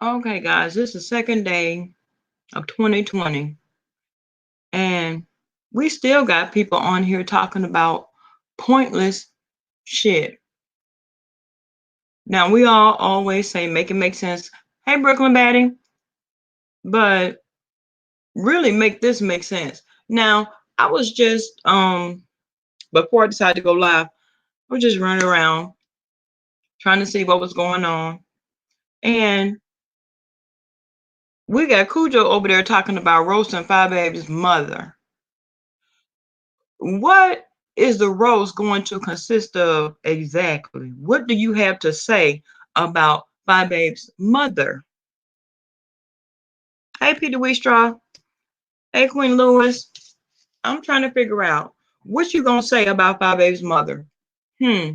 Okay, guys, this is the second day of 2020, and we still got people on here talking about pointless shit. Now, we all always say make it make sense. Hey, Brooklyn Batty, but really make this make sense. Now, I was just before I decided to go live, I was just running around trying to see what was going on, and we got Cujo over there talking about roasting Five Baby's mother. What is the roast going to consist of exactly? What do you have to say about Five Babe's mother? Hey, Peter Wheatstraw. Hey, Queen Lewis. I'm trying to figure out what you gonna say about Five Babe's mother. Hmm.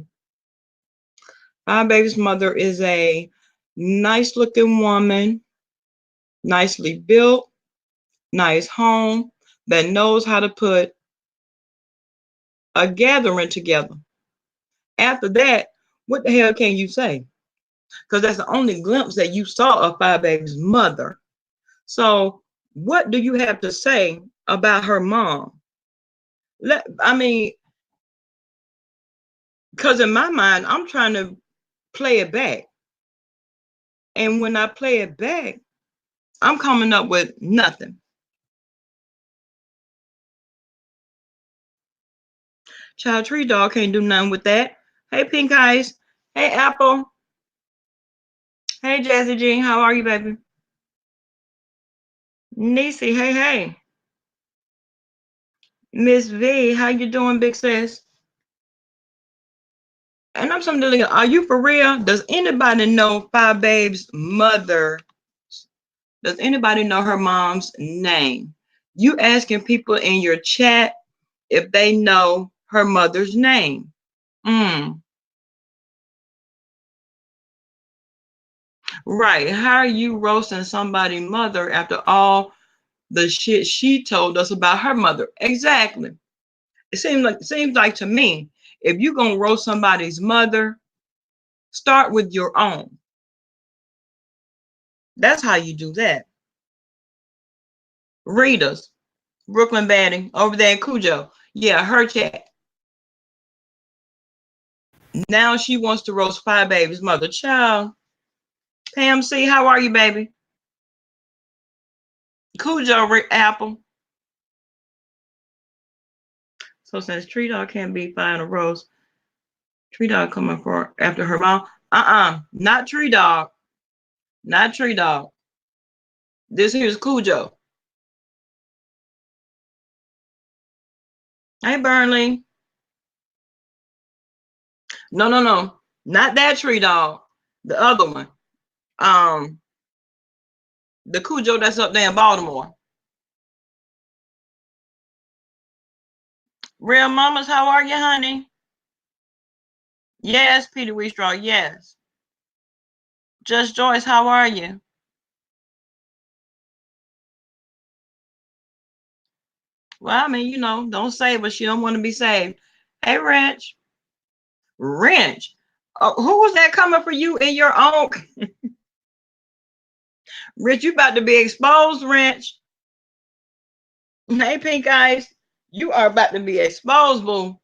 Five Babe's mother is a nice looking woman, nicely built, nice home that knows how to put a gathering together. After that, what the hell can you say? Because that's the only glimpse that you saw of Five Baby's mother. So, what do you have to say about her mom? I mean, because in my mind, I'm trying to play it back. And when I play it back, I'm coming up with nothing. Child Tree Dog can't do nothing with that. Hey, Pink Eyes. Hey, Apple. Hey, Jazzy Jean. How are you, baby? Niecy. Hey, hey. Miss V. How you doing, big sis? And I'm something like, are you for real? Does anybody know Five Babe's mother? Does anybody know her mom's name? You asking people in your chat if they know her mother's name. Right. How are you roasting somebody's mother after all the shit she told us about her mother? Exactly. It seems like to me, if you're gonna roast somebody's mother, start with your own. That's how you do that. Readers, Brooklyn Batting over there in Cujo. Yeah, her chat. Now she wants to roast Five Baby's mother. Child. Pam C, how are you, baby? Cujo Apple. So since Tree Dog can't be fine a roast, Tree Dog coming for after her mom. Not Tree Dog. Not Tree Dog. This here's Cujo. Hey, Burnley. No, no, no. Not that Tree Dog. The other one. Um, the Cujo that's up there in Baltimore. Real Mamas, how are you, honey? Yes, Peter Weestraw, yes. Just Joyce, how are you? Well, I mean, don't save her. She don't want to be saved. Hey, Wrench. Wrench. Oh, who was that coming for you in your own? Rich, you about to be exposed, Wrench. Hey, Pink Eyes. You are about to be exposed, boo.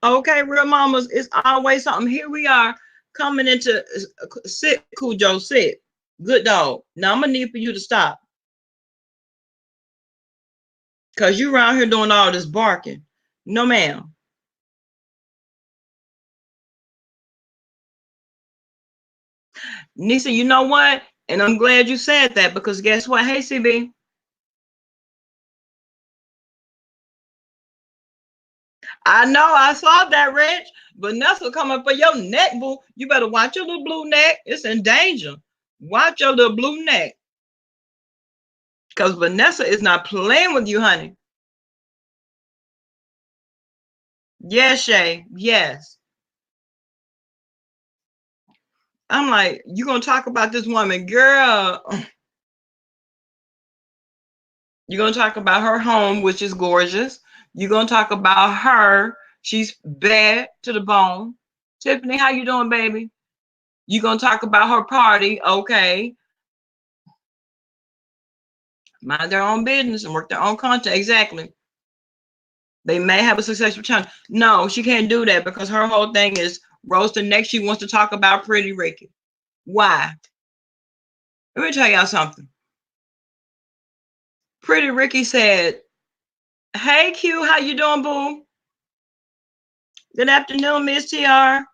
Okay, real mamas, it's always something. Here we are coming into sit, Cujo, sit. Good dog. Now I'm gonna need for you to stop. Cause you around here doing all this barking. No, ma'am. Nisa, you know what? And I'm glad you said that because guess what? Hey, CB. I know I saw that, Rich. Vanessa coming for your neck, boo. You better watch your little blue neck. It's in danger. Watch your little blue neck. Because Vanessa is not playing with you, honey. Yes, Shay. Yes. I'm like, you gonna talk about this woman, girl. You're gonna talk about her home, which is gorgeous. You're gonna talk about her. She's bad to the bone. Tiffany, how you doing, baby? You gonna talk about her party? Okay. Mind their own business and work their own content. Exactly. They may have a successful channel. No, she can't do that because her whole thing is roasting. Next, she wants to talk about Pretty Ricky. Why? Let me tell y'all something. Pretty Ricky said, "Hey Q, how you doing, boo? Good afternoon, Miss TR."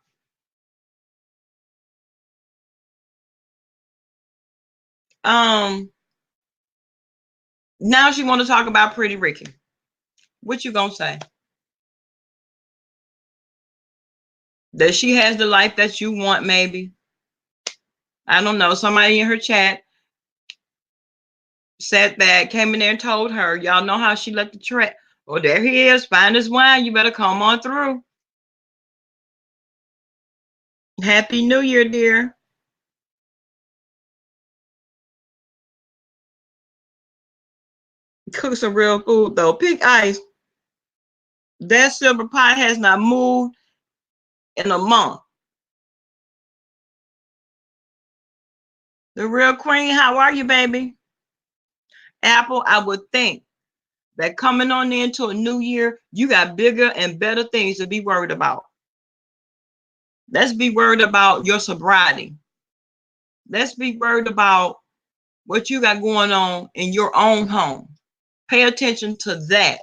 Now she want to talk about Pretty Ricky. What you gonna say? That she has the life that you want, maybe? I don't know. Somebody in her chat said that, came in there and told her, y'all know how she let the track. Oh, there he is. Find his wine. You better come on through. Happy New Year, dear. Cook some real food, though. Pig ice. That silver pot has not moved in a month. The real queen, how are you, baby? Apple, I would think that coming on into a new year, you got bigger and better things to be worried about. Let's be worried about your sobriety. Let's be worried about what you got going on in your own home. Pay attention to that.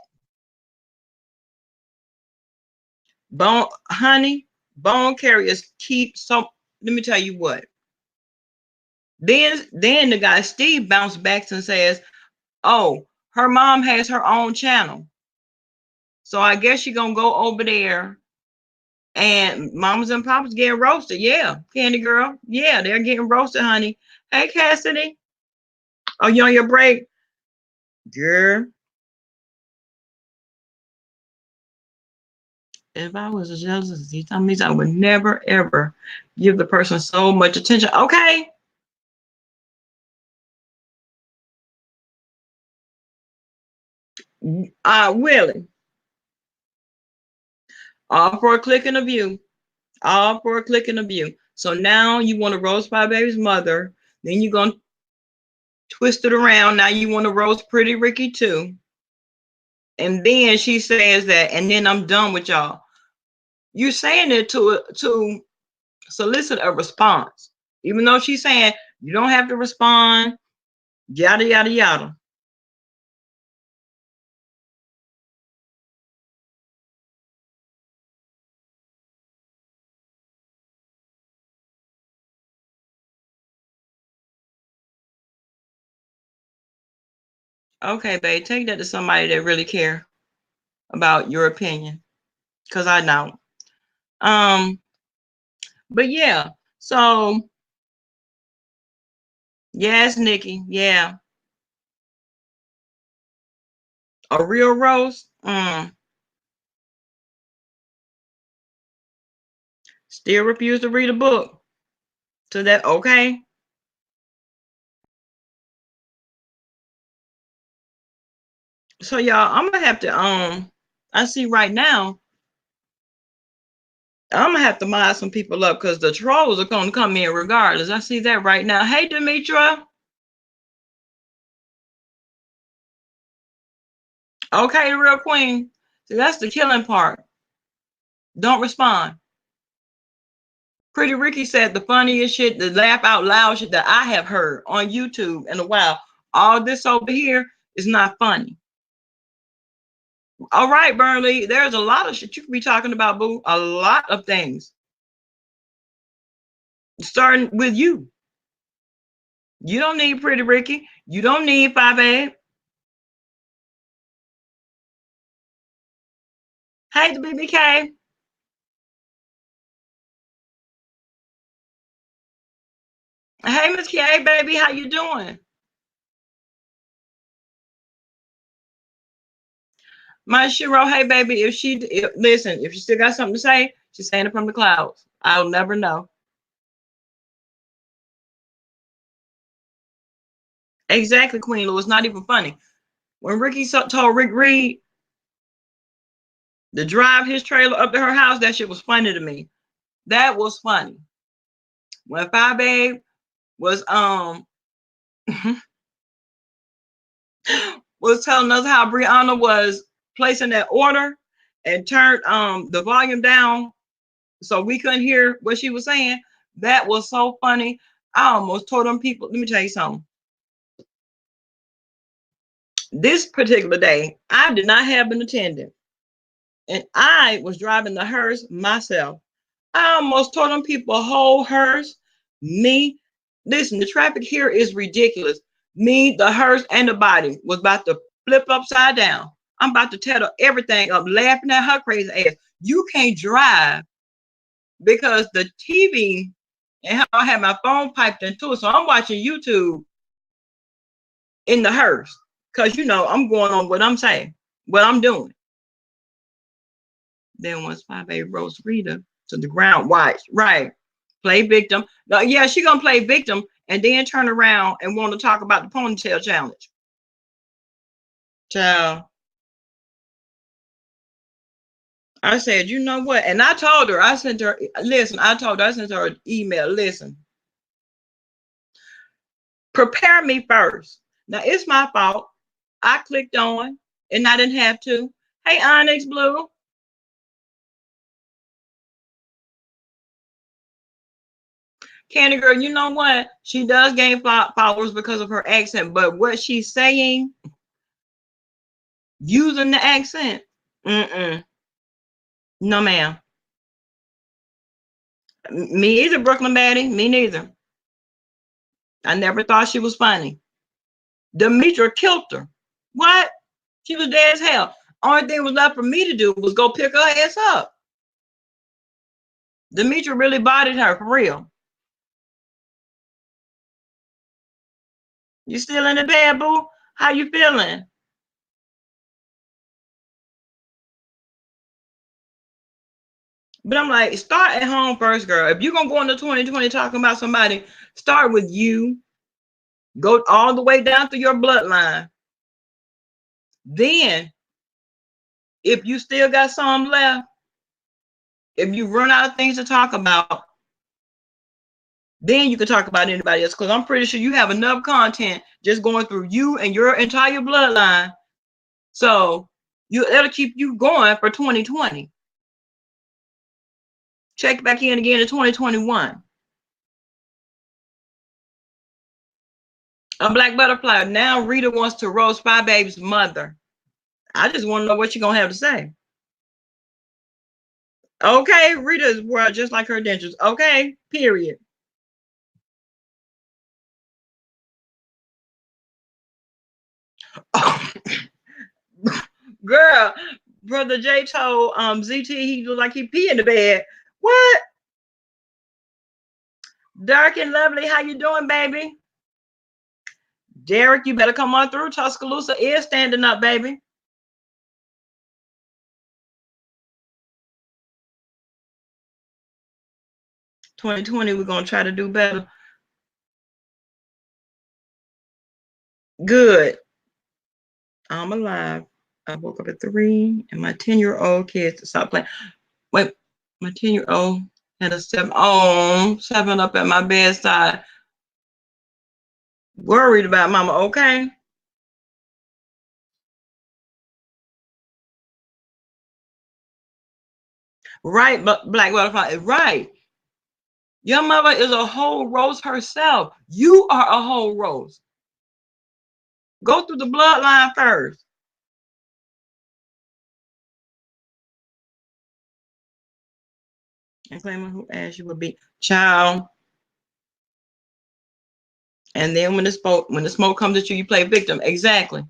Bone, honey, bone carriers keep some. Let me tell you what. Then the guy Steve bounced back and says, "Oh, her mom has her own channel, so I guess you're gonna go over there." And mamas and papas getting roasted. Yeah, Candy Girl. Yeah, they're getting roasted, honey. Hey, Cassidy. Oh, you on your break? Girl. If I was a jealous, you tell me I would never, ever give the person so much attention. Okay. Willie. All for a click and a view. All for a click and a view. So now you want to roast my baby's mother. Then you're going to twist it around. Now you want to roast Pretty Ricky too. And then she says that, and then I'm done with y'all. You're saying it to solicit a response. Even though she's saying you don't have to respond, yada, yada, yada. Okay, babe, take that to somebody that really care about your opinion, because I don't. But yeah, so yes, Nikki, yeah, a real roast. Still refuse to read a book. So that okay? So y'all, I'm gonna have to I see right now I'm gonna have to mod some people up because the trolls are gonna come in regardless. I see that right now. Hey, Demetra. Okay, the real queen. See, that's the killing part. Don't respond. Pretty Ricky said the funniest shit, the laugh out loud shit that I have heard on YouTube in a while. All this over here is not funny. All right, Burnley, there's a lot of shit you can be talking about, boo. A lot of things. Starting with you. You don't need Pretty Ricky. You don't need 5A. Hey, the BBK. Hey, Miss K, baby, how you doing? My Shiro, hey, baby, listen, if she still got something to say, she's saying it from the clouds. I'll never know. Exactly, Queen Lou. It's not even funny. When Ricky told Rick Reed to drive his trailer up to her house, that shit was funny to me. That was funny. When Five Babe was was telling us how Brianna was placing that order and turned the volume down so we couldn't hear what she was saying. That was so funny. I almost told them people, let me tell you something. This particular day, I did not have an attendant, and I was driving the hearse myself. I almost told them people, whole hearse, me. Listen, the traffic here is ridiculous. Me, the hearse, and the body was about to flip upside down. I'm about to tear everything up, laughing at her crazy ass. You can't drive because the TV, and I had my phone piped into it, so I'm watching YouTube in the hearse because I'm going on what I'm saying, what I'm doing. Then once Five A roast Rita to the ground, right, play victim. Now, yeah, she gonna play victim and then turn around and want to talk about the ponytail challenge. Child, I said, you know what? And I told her, I sent her an email. Listen, prepare me first. Now it's my fault. I clicked on and I didn't have to. Hey, Onyx Blue. Candy Girl, you know what? She does gain followers because of her accent, but what she's saying, using the accent, no, ma'am. Me either, Brooklyn Maddie. Me neither. I never thought she was funny. Demetra killed her. What? She was dead as hell. Only thing was left for me to do was go pick her ass up. Demetra really bodied her for real. You still in the bed, boo? How you feeling? But I'm like, start at home first, girl. If you're gonna go into 2020 talking about somebody, start with you. Go all the way down through your bloodline. Then, if you still got some left, if you run out of things to talk about, then you can talk about anybody else. Because I'm pretty sure you have enough content just going through you and your entire bloodline. So it'll keep you going for 2020. Check back in again in 2021. A black butterfly. Now Rita wants to roast Five Babe's mother. I just want to know what you're gonna have to say. Okay, Rita's world just like her dentures. Okay, period. Girl, Brother J told ZT he looked like he pee in the bed. What? Dark and lovely, how you doing, baby? Derek, you better come on through. Tuscaloosa is standing up, baby. "2020, we're gonna try to do better." Good. I'm alive. I woke up at 3, and my 10-year-old kids stopped playing. Wait, my 10-year-old had a 7 up at my bedside. Worried about mama, okay? Right, but Black Butterfly, right. Your mother is a whole rose herself. You are a whole rose. Go through the bloodline first. And claiming who asked you would be child. And then when the smoke comes at you, you play victim. Exactly.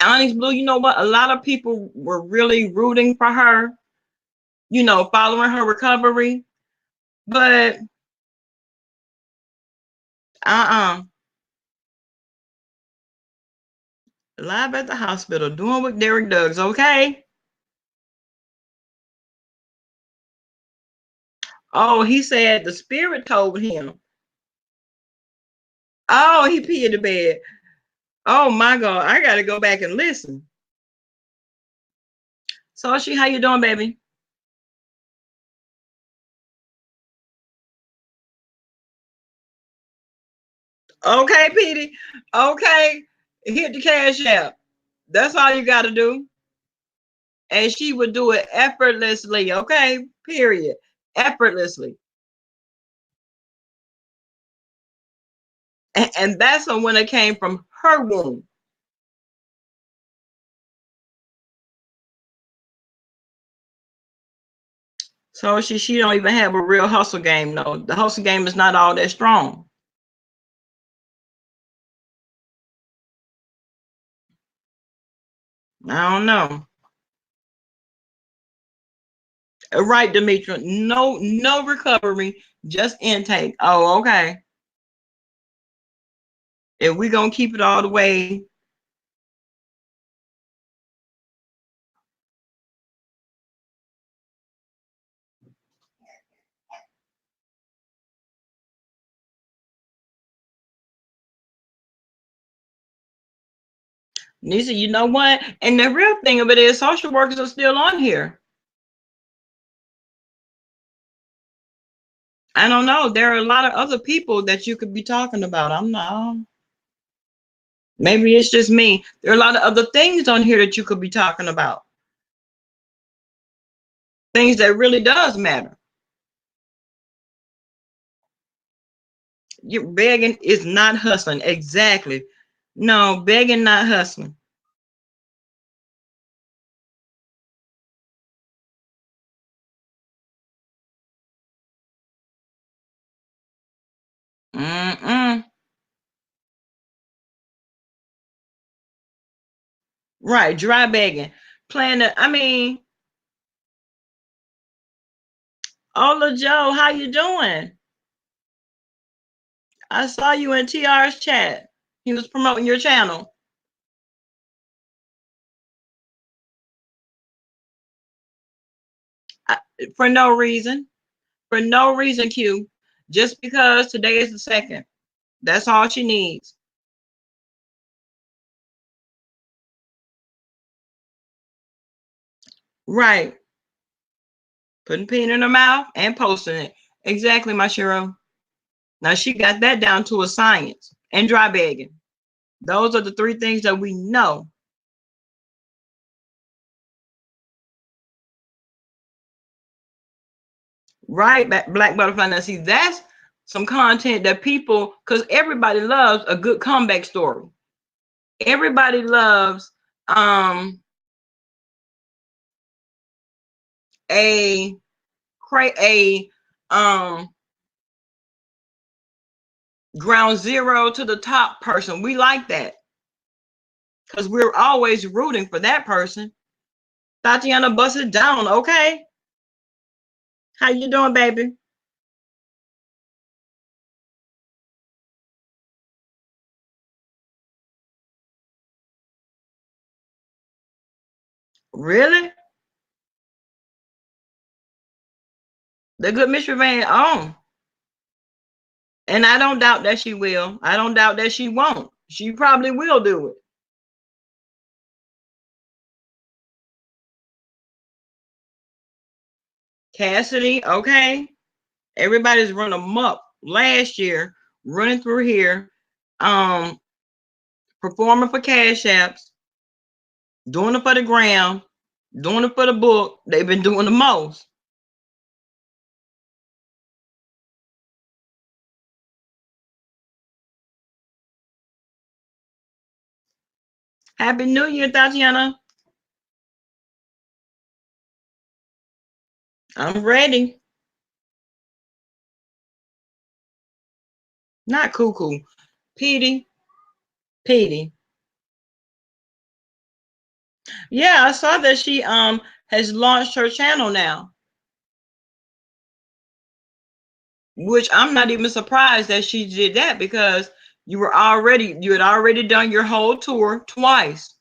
Onyx Blue, you know what? A lot of people were really rooting for her, following her recovery. But live at the hospital doing what Derek does, okay? Oh, he said the spirit told him. Oh, he peed in the bed. Oh my God, I gotta go back and listen. Soshi, how you doing, baby? Okay, Petey. Okay, hit the cash app. That's all you gotta do. And she would do it effortlessly. Okay, period. Effortlessly. And that's when it came from her womb. So she don't even have a real hustle game. No, the hustle game is not all that strong. I don't know. Right, Demetra. No recovery, just intake. Oh, okay. If we gonna keep it all the way, Nisa, you know what? And the real thing of it is social workers are still on here. I don't know. There are a lot of other people that you could be talking about. I'm not. Maybe it's just me. There are a lot of other things on here that you could be talking about. Things that really does matter. You begging is not hustling. Exactly. No, begging not hustling. Mm-mm. Right, dry begging. Playing the, I mean, Ola Joe, how you doing? I saw you in TR's chat. He was promoting your channel. I, for no reason. For no reason, Q. Just because today is the second. That's all she needs. Right. Putting pen in her mouth and posting it. Exactly, my Shiro. Now she got that down to a science. And dry begging. Those are the three things that we know. Right, Black Butterfly. Now see, that's some content that people, because everybody loves a good comeback story. Everybody loves a a ground zero to the top person. We like that because we're always rooting for that person. Tatiana, bust it down, okay? How you doing, baby? Really? The good Miss Van on. And I don't doubt that she will. I don't doubt that she won't. She probably will do it. Cassidy, okay. Everybody's run amok last year, running through here, um, performing for cash apps, doing it for the gram, doing it for the book. They've been doing the most. Happy New Year, Tatiana. I'm ready. Not cuckoo. Petey. Petey. Yeah, I saw that she has launched her channel now. Which I'm not even surprised that she did that because you had already done your whole tour twice.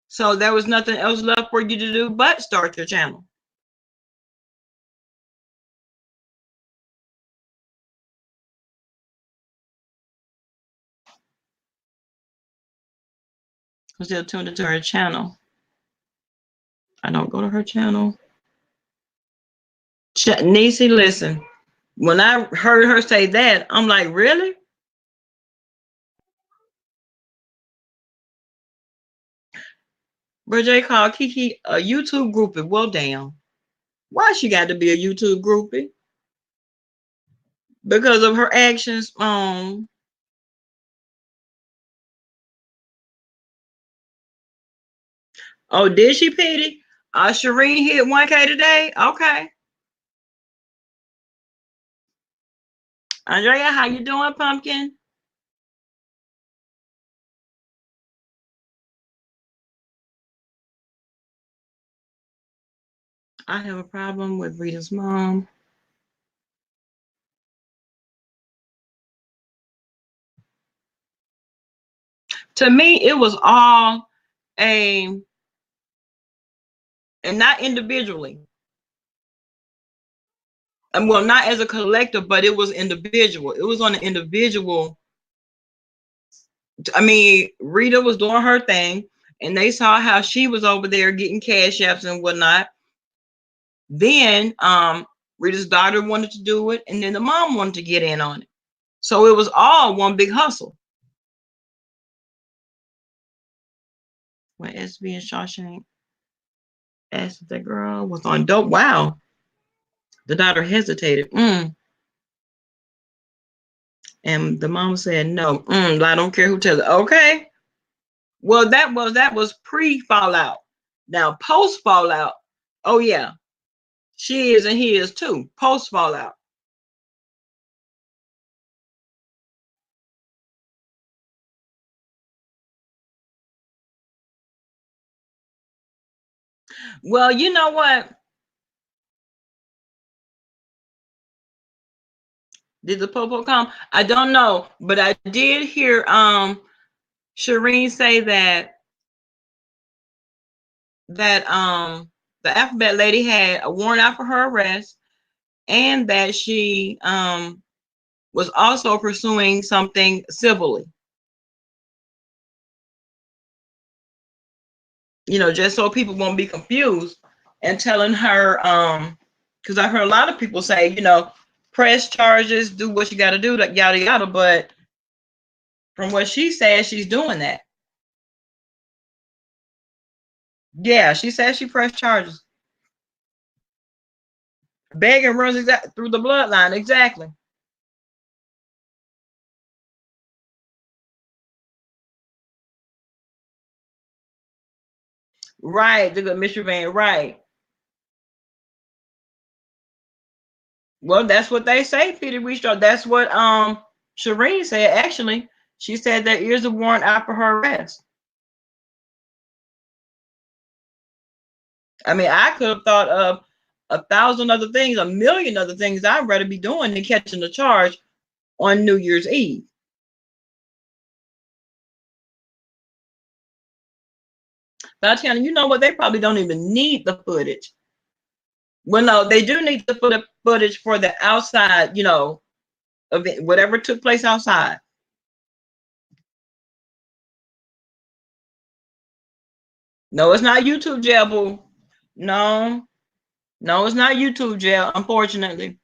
So there was nothing else left for you to do but start your channel. who's still tuned into her channel. I don't go to her channel. Niecy, listen. When I heard her say that, I'm like, really? Bridget called Kiki a YouTube groupie. Well, damn. Why she got to be a YouTube groupie? Because of her actions. Oh, did she, Petey? Shireen hit 1K today. Okay. Andrea, how you doing, Pumpkin? I have a problem with Rita's mom. To me, it was all and not individually. And well, not as a collective, but it was individual. It was on an individual. I mean, Rita was doing her thing, and they saw how she was over there getting cash apps and whatnot. Then Rita's daughter wanted to do it, and then the mom wanted to get in on it. So it was all one big hustle. When SB and Shawshank asked if the girl was on dope, wow. The daughter hesitated. And the mom said, no, I don't care who tells it. Okay. Well, that was pre-fallout. Now, post-fallout, oh yeah, she is and he is too. Post-fallout. Well, you know what? Did the popo come? I don't know, but I did hear Shireen say that the alphabet lady had a warrant out for her arrest, and that she was also pursuing something civilly. You know, just so people won't be confused, and telling her because I heard a lot of people say, you know, press charges, do what you got to do, like yada yada. But from what she said, she's doing that. Yeah, she said she pressed charges. Begging runs through the bloodline, exactly. Right, the good Mr. Van, right. Well, that's what they say, Peter Reestrow. That's what Shireen said. Actually, she said there is a warrant out for her arrest. I mean, I could have thought of 1,000 other things, a million other things I'd rather be doing than catching the charge on New Year's Eve. Tatiana, you know what? They probably don't even need the footage. Well, no, they do need the footage for the outside, you know, event, whatever took place outside. No, it's not YouTube jail, boo. No, no, it's not YouTube jail, unfortunately.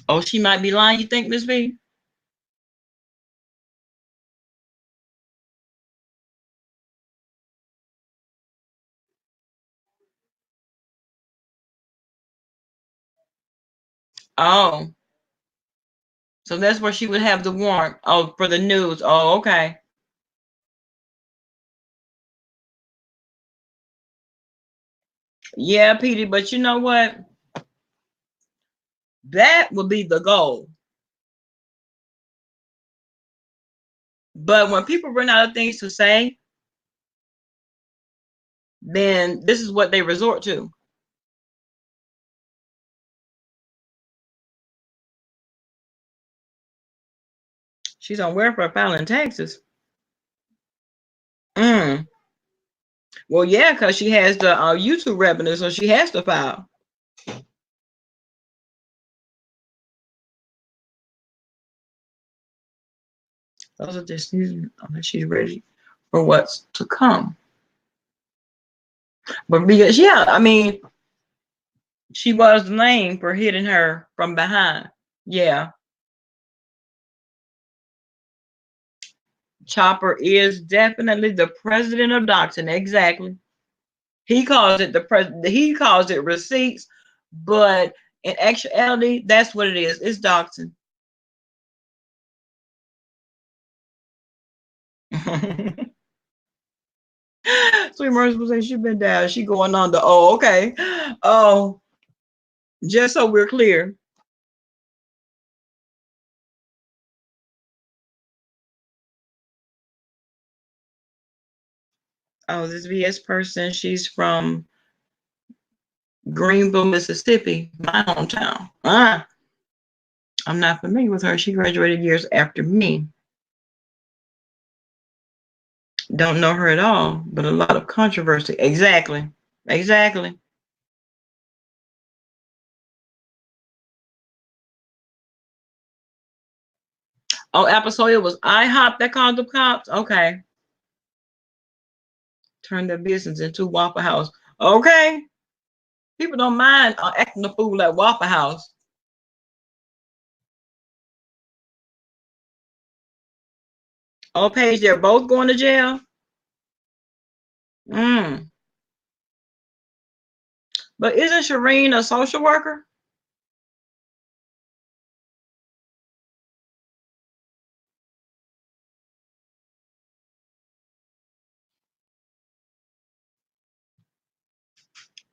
Oh, she might be lying, you think, Miss B? Oh, so that's where she would have the warrant. Oh, for the news. Oh, okay. Yeah, Petey, but you know what? That would be the goal. But when people run out of things to say, then this is what they resort to. She's on welfare filing taxes. Mm. Well, yeah, because she has the YouTube revenue, so she has to file. Those are just these. She's ready for what's to come. But because, yeah, I mean, she was named for hitting her from behind. Yeah. Chopper is definitely the president of Doxing. Exactly. He calls it the president. He calls it receipts, but in actuality, that's what it is. It's Doxing. Sweet Mercy will say she been down. She going on the okay. Oh, just so we're clear. Oh, this VS person, she's from Greenville, Mississippi, my hometown. I'm not familiar with her. She graduated years after me. Don't know her at all, but a lot of controversy. Exactly. Exactly. Oh, Aposoya was IHOP that called the cops? Okay. Turned their business into Waffle House. Okay. People don't mind acting the fool at Waffle House. Oh, Paige, they're both going to jail? Mm. But isn't Shireen a social worker?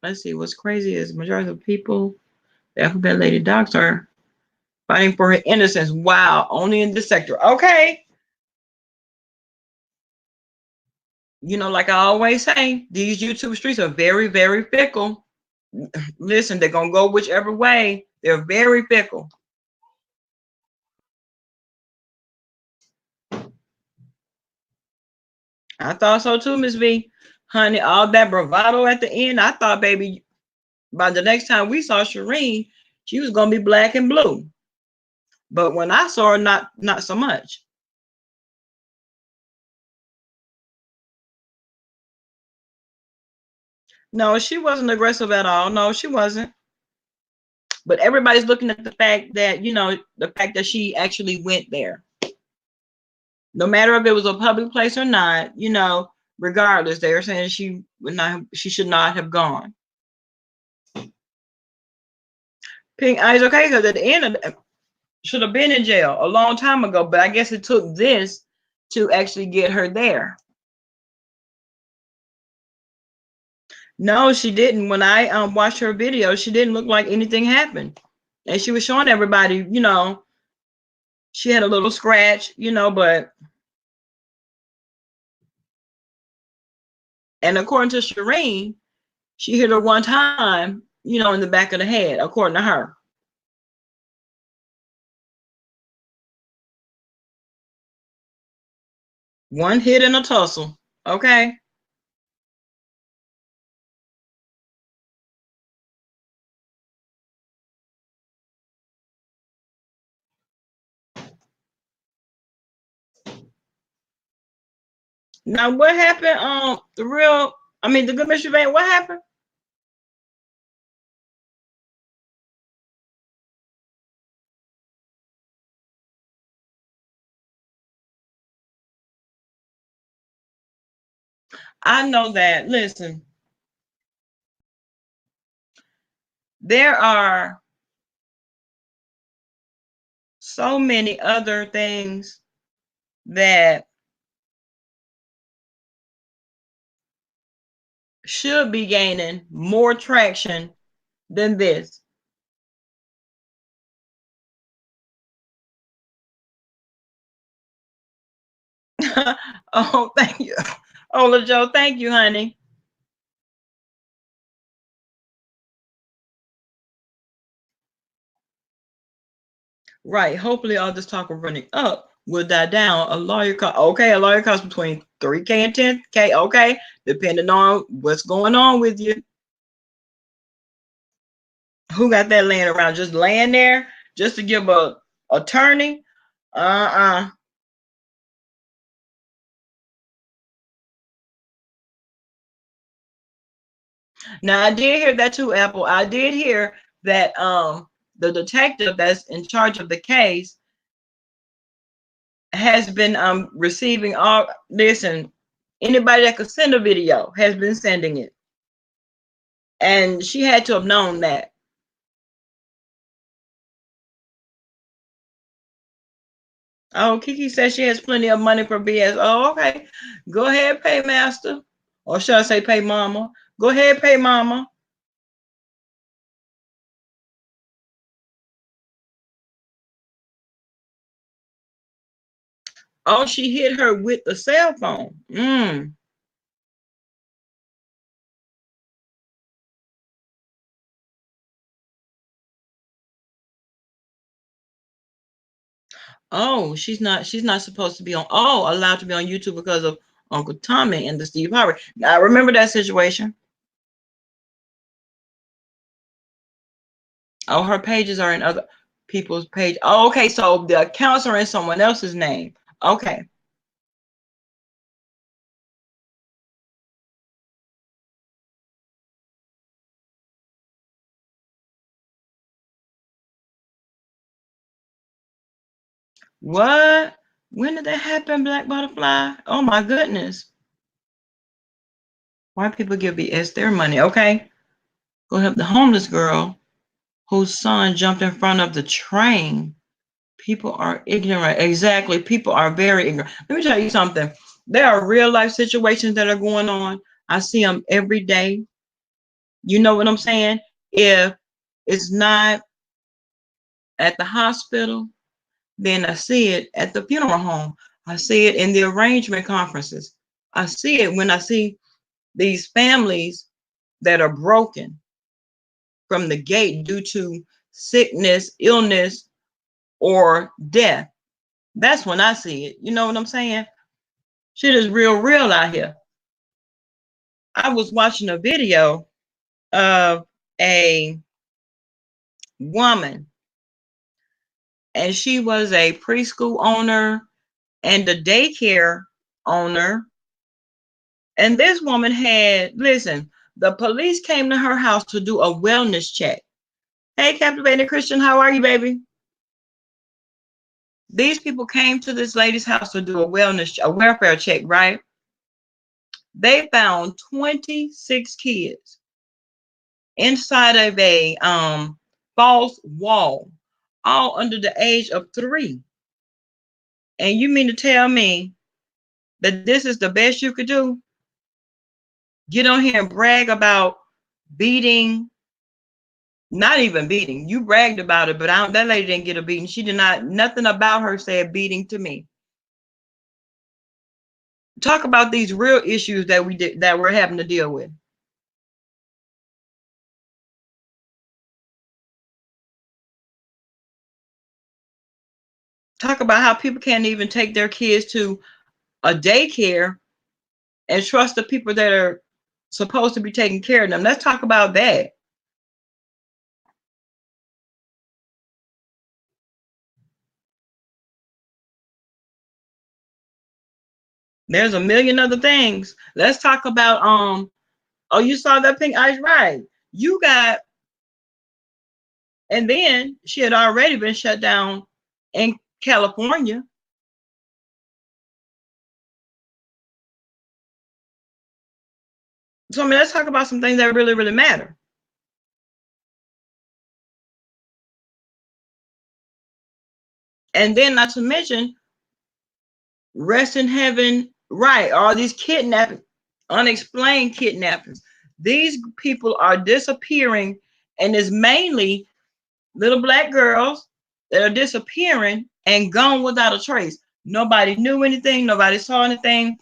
Let's see. What's crazy is majority of people, the alphabet lady docs are fighting for her innocence. Wow. Only in this sector. Okay. You know, like I always say, these YouTube streets are very, very fickle. Listen, they're going to go whichever way. They're very fickle. I thought so too, Miss V. Honey, all that bravado at the end, I thought, baby, by the next time we saw Shireen, she was going to be black and blue. But when I saw her, not so much. No, she wasn't aggressive at all. No, she wasn't. But everybody's looking at the fact that, the fact that she actually went there. No matter if it was a public place or not, regardless, they were saying she should not have gone. Pink eyes, okay, because at the end of it, should have been in jail a long time ago, but I guess it took this to actually get her there. No, she didn't. When I watched her video, she didn't look like anything happened. And she was showing everybody, she had a little scratch, but and according to Shireen, she hit her one time, in the back of the head, according to her. One hit and a tussle. Okay. Now what happened? The good Mr. Van, what happened? I know that. Listen, there are so many other things that should be gaining more traction than this. Oh, thank you. Ola Joe, thank you, honey. Right. Hopefully all this talk of running up will die down. A lawyer cost, okay, a lawyer costs between 3K and 10K, okay, depending on what's going on with you. Who got that laying around? Just laying there just to give a attorney? Uh-uh. Now I did hear that too, Apple. I did hear that the detective that's in charge of the case has been receiving all, listen, anybody that could send a video has been sending it. And she had to have known that. Oh, Kiki says she has plenty of money for BS. Oh, okay. Go ahead, pay master. Or should I say pay mama? Go ahead, pay mama. Oh, she hit her with the cell phone. Oh, she's not supposed to be on, allowed to be on YouTube because of Uncle Tommy and the Steve Harvey. I remember that situation. Oh, her pages are in other people's page. Oh, okay, so the accounts are in someone else's name. Okay. What? When did that happen, Black Butterfly? Oh my goodness. Why people give BS their money? Okay. Go help the homeless girl whose son jumped in front of the train. People are ignorant. Exactly. People are very ignorant. Let me tell you something. There are real life situations that are going on. I see them every day. You know what I'm saying? If it's not at the hospital, then I see it at the funeral home. I see it in the arrangement conferences. I see it when I see these families that are broken from the gate due to sickness, illness, or death. That's when I see it. You know what I'm saying? Shit is real out here. I was watching a video of a woman, and she was a preschool owner and a daycare owner. And this woman had, listen, the police came to her house to do a wellness check. Hey, Captivating Christian, how are you, baby? These people came to this lady's house to do a welfare check, right? They found 26 kids inside of a false wall, all under the age of 3. And you mean to tell me that this is the best you could do? Get on here and brag about beating, not even beating. You bragged about it, but that lady didn't get a beating. She did not, nothing about her said beating to me. Talk about these real issues that we're having to deal with. Talk about how people can't even take their kids to a daycare and trust the people that are supposed to be taking care of them. Let's talk about that. There's a million other things. Let's talk about oh, you saw that pink ice, right? You got, and then she had already been shut down in California. So I mean, let's talk about some things that really matter. And then not to mention rest in heaven, right? All these kidnapping, unexplained kidnappings. These people are disappearing, and it's mainly little Black girls that are disappearing and gone without a trace. Nobody knew anything, nobody saw anything.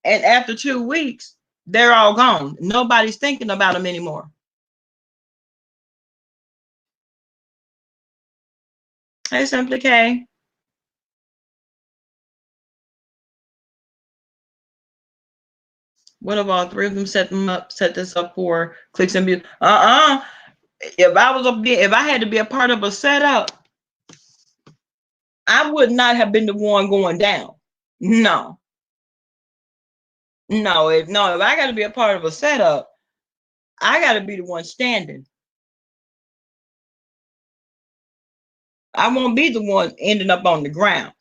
And after 2 weeks, they're all gone. Nobody's thinking about them anymore. Hey, Simply K. What if all 3 of them set this up for clicks and views? If I had to be a part of a setup, I would not have been the one going down. No. If I got to be a part of a setup, I got to be the one standing. I won't be the one ending up on the ground.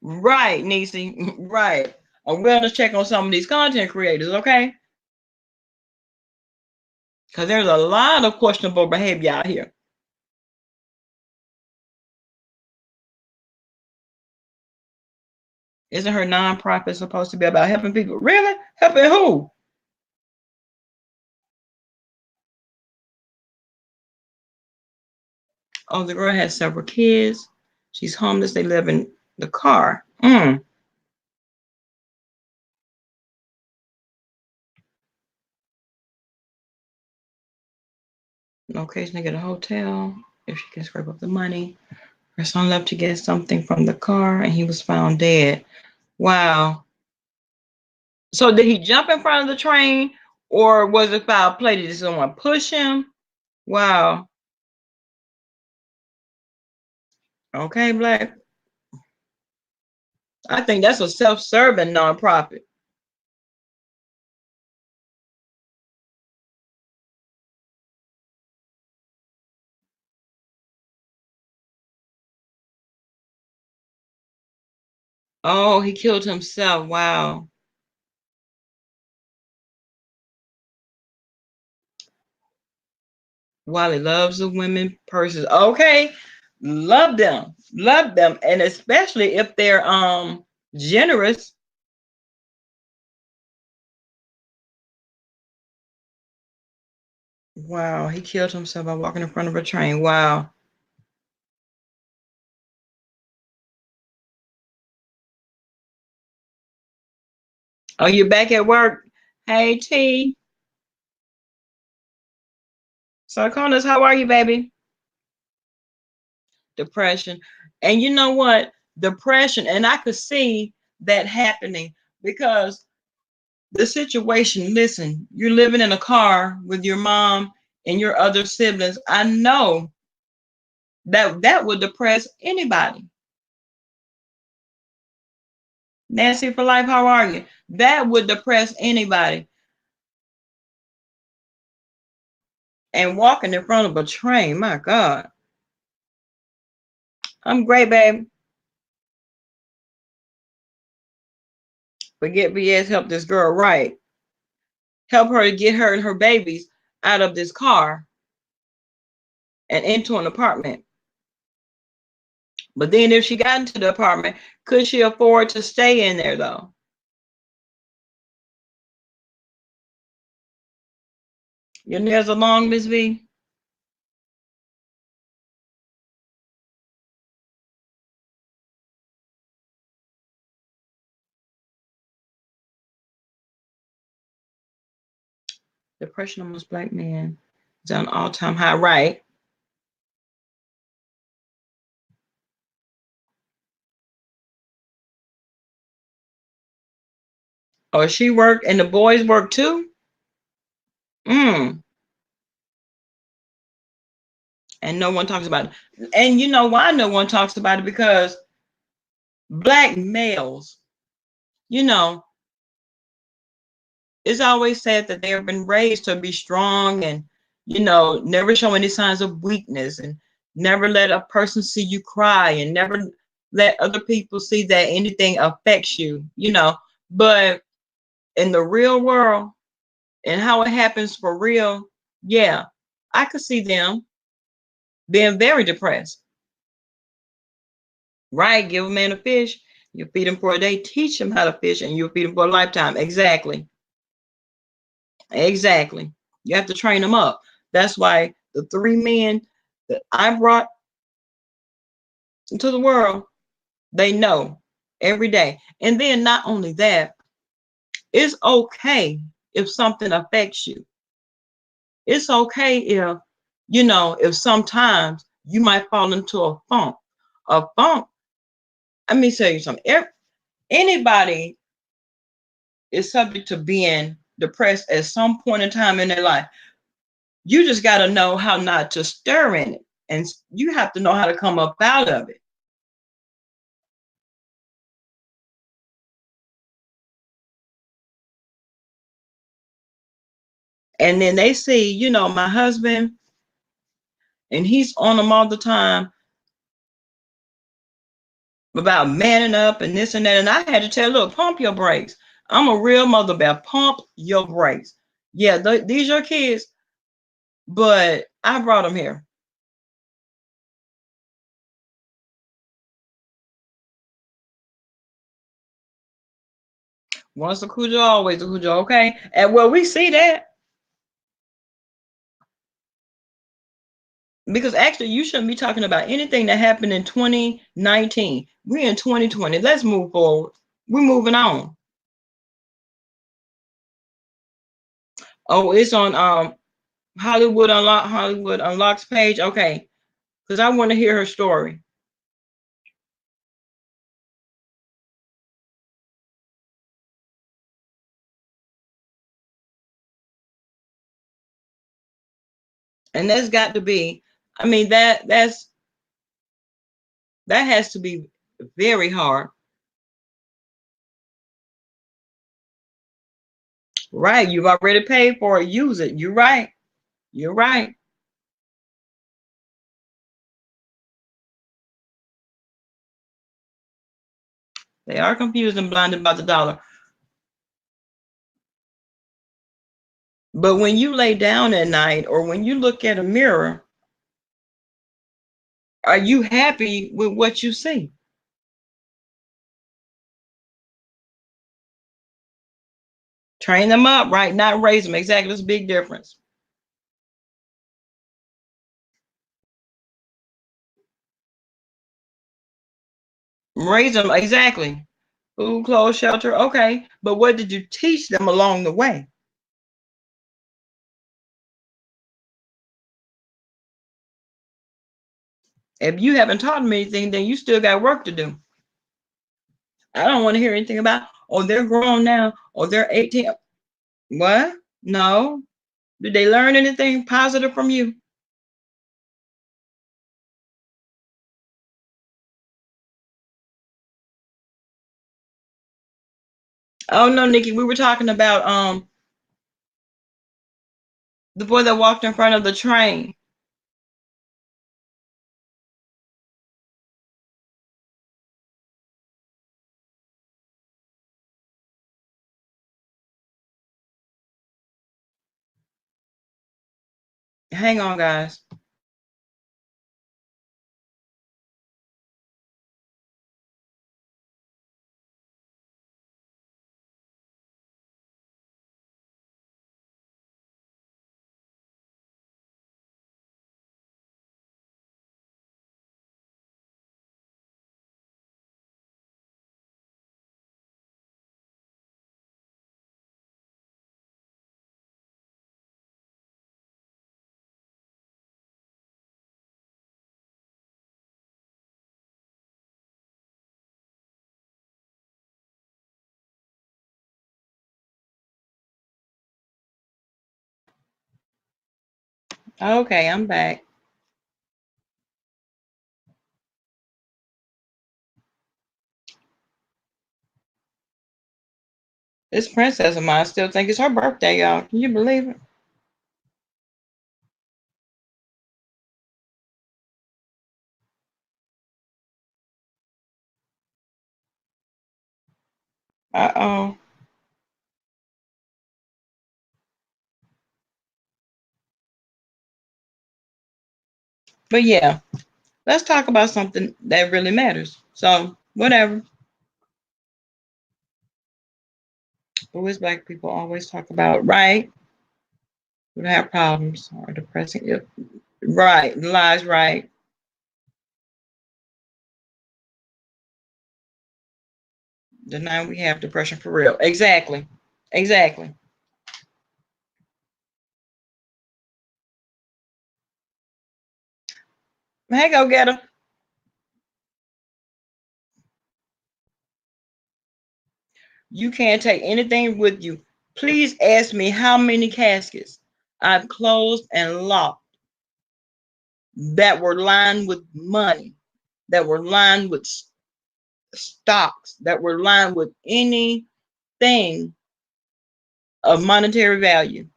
Right, Niecy. Right. A wellness check on some of these content creators, okay? Because there's a lot of questionable behavior out here. Isn't her nonprofit supposed to be about helping people? Really? Helping who? Oh, the girl has several kids. She's homeless. They live in the car. Location to get a hotel if she can scrape up the money. Her son left to get something from the car and he was found dead. Wow. So did he jump in front of the train or was it foul play? Did someone push him? Wow. Okay, Black. I think that's a self-serving nonprofit. Oh, he killed himself. Wow. Wally loves the women purses. Okay. Love them. Love them. And especially if they're generous. Wow, he killed himself by walking in front of a train. Wow. Oh, you're back at work? Hey, T. So, Sarkonis, how are you, baby? Depression. And you know what? Depression. And I could see that happening because the situation, listen, you're living in a car with your mom and your other siblings. I know that that would depress anybody. Nancy for life, how are you? That would depress anybody. And walking in front of a train, my God. I'm great, babe. Forget BS, help this girl right. Help her to get her and her babies out of this car and into an apartment. But then if she got into the apartment, could she afford to stay in there though? Your nails are long, Miss V? Depression amongst black men is on all-time high, right? Or she worked and the boys work too? Mm. And no one talks about it. And you know why no one talks about it? Because black males, you know, it's always said that they have been raised to be strong and, you know, never show any signs of weakness and never let a person see you cry and never let other people see that anything affects you, you know. But in the real world and how it happens for real, yeah, I could see them being very depressed. Right? Give a man a fish, you feed him for a day, teach him how to fish, and you'll feed him for a lifetime. Exactly. Exactly. You have to train them up. That's why the three men that I brought into the world, they know every day. And then not only that, it's okay if something affects you. It's okay if, you know, if sometimes you might fall into a funk. A funk, let me tell you something. Anybody is subject to being depressed at some point in time in their life. You just got to know how not to stir in it. and you have to know how to come up out of it. And then they see, you know, my husband, and he's on them all the time about manning up and this and that. And I had to tell, look, pump your brakes. I'm a real mother bear. Pump your brakes. Yeah, these are kids, but I brought them here. Once a Cujo, always a Cujo, okay? And well, we see that. Because actually, you shouldn't be talking about anything that happened in 2019. We're in 2020. Let's move forward. We're moving on. Oh, it's on Hollywood Unlocks page. Okay, because I want to hear her story. And that's got to be. I mean that has to be very hard. Right, you've already paid for it. Use it. You're right. You're right. They are confused and blinded by the dollar. But when you lay down at night or when you look at a mirror, are you happy with what you see? Train them up, right? Not raise them. Exactly. There's a big difference. Raise them, exactly. Food, clothes, shelter. Okay. But what did you teach them along the way? If you haven't taught them anything, then you still got work to do. I don't want to hear anything about, oh, they're grown now, or they're 18. What? No. Did they learn anything positive from you? Oh no, Nikki, we were talking about the boy that walked in front of the train. Hang on, guys. Okay, I'm back. This princess of mine still think it's her birthday, y'all. Can you believe it? Uh-oh. But yeah, let's talk about something that really matters. So, whatever. Always black people always talk about, right? We have problems or depressing. Right, lies, right. Deny we have depression for real. Exactly. Exactly. Hey, go get her. You can't take anything with you. Please ask me how many caskets I've closed and locked that were lined with money, that were lined with stocks, that were lined with anything of monetary value.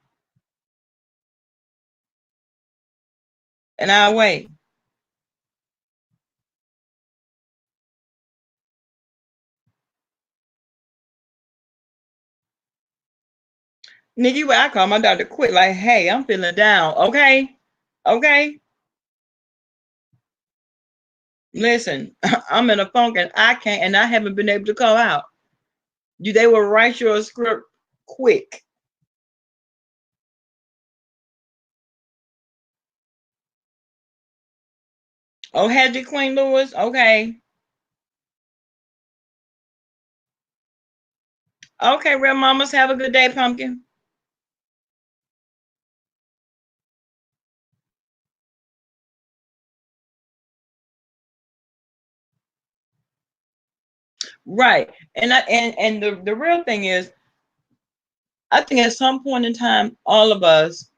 And I'll wait. Nikki, I call my doctor quick, like, hey, I'm feeling down. Okay. Okay. Listen, I'm in a funk and I can't, and I haven't been able to call out. They will write you a script quick. Oh, had you Queen Lewis? Okay. Okay, real mamas, have a good day, pumpkin. Right. And the real thing is, I think at some point in time, all of us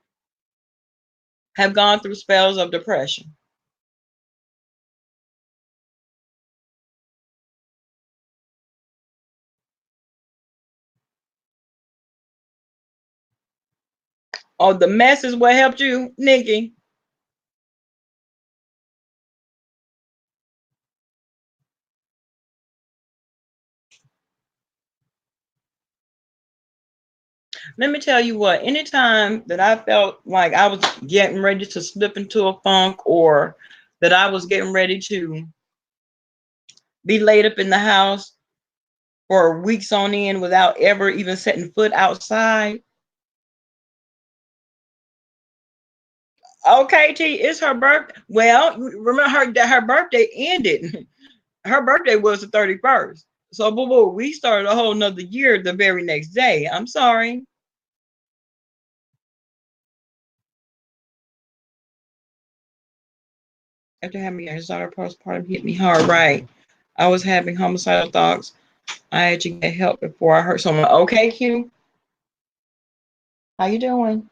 have gone through spells of depression. Oh, the mess is what helped you, Nikki. Let me tell you what, anytime that I felt like I was getting ready to slip into a funk, or that I was getting ready to be laid up in the house for weeks on end without ever even setting foot outside. Okay, T, it's her birthday. Well, remember her birthday ended. Her birthday was the 31st. So boo boo, we started a whole nother year the very next day. I'm sorry. After having his daughter postpartum hit me hard, right? I was having homicidal thoughts. I had to get help before I hurt someone. Okay, Q. How you doing?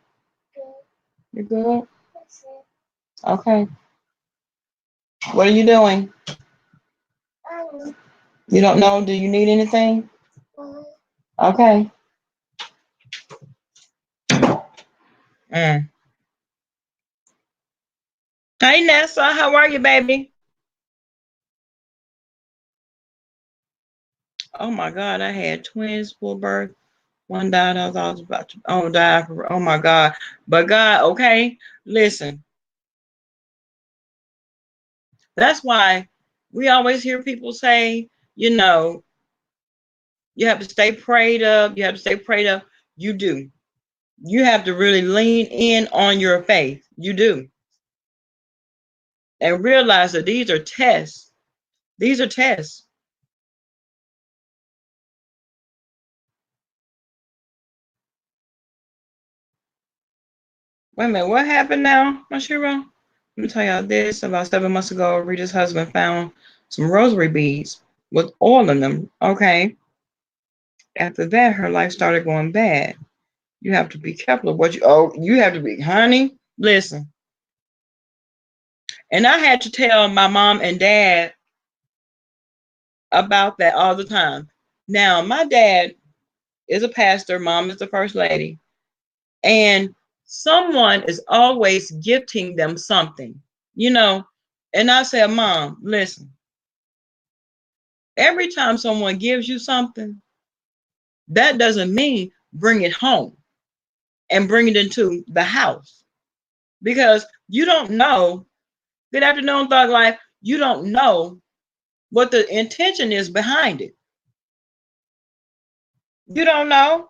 You're good? Okay. What are you doing? You don't know? Do you need anything? Okay. Mm. Hey Nessa, how are you, baby? Oh my God, I had twins full birth. One died. I was about to die. Oh my God. But God, okay, listen. That's why we always hear people say, you know, you have to stay prayed up. You have to stay prayed up. You do. You have to really lean in on your faith. You do. And realize that these are tests. These are tests. Wait a minute, what happened now, Mashira? Let me tell y'all this. About 7 months ago, Rita's husband found some rosary beads with oil in them. Okay. After that, her life started going bad. You have to be careful of what you have to be, honey. Listen. And I had to tell my mom and dad about that all the time. Now, my dad is a pastor, mom is the first lady, and someone is always gifting them something, you know. And I said, Mom, listen, every time someone gives you something, that doesn't mean bring it home and bring it into the house, because you don't know. Good afternoon, Thug Life. You don't know what the intention is behind it. You don't know.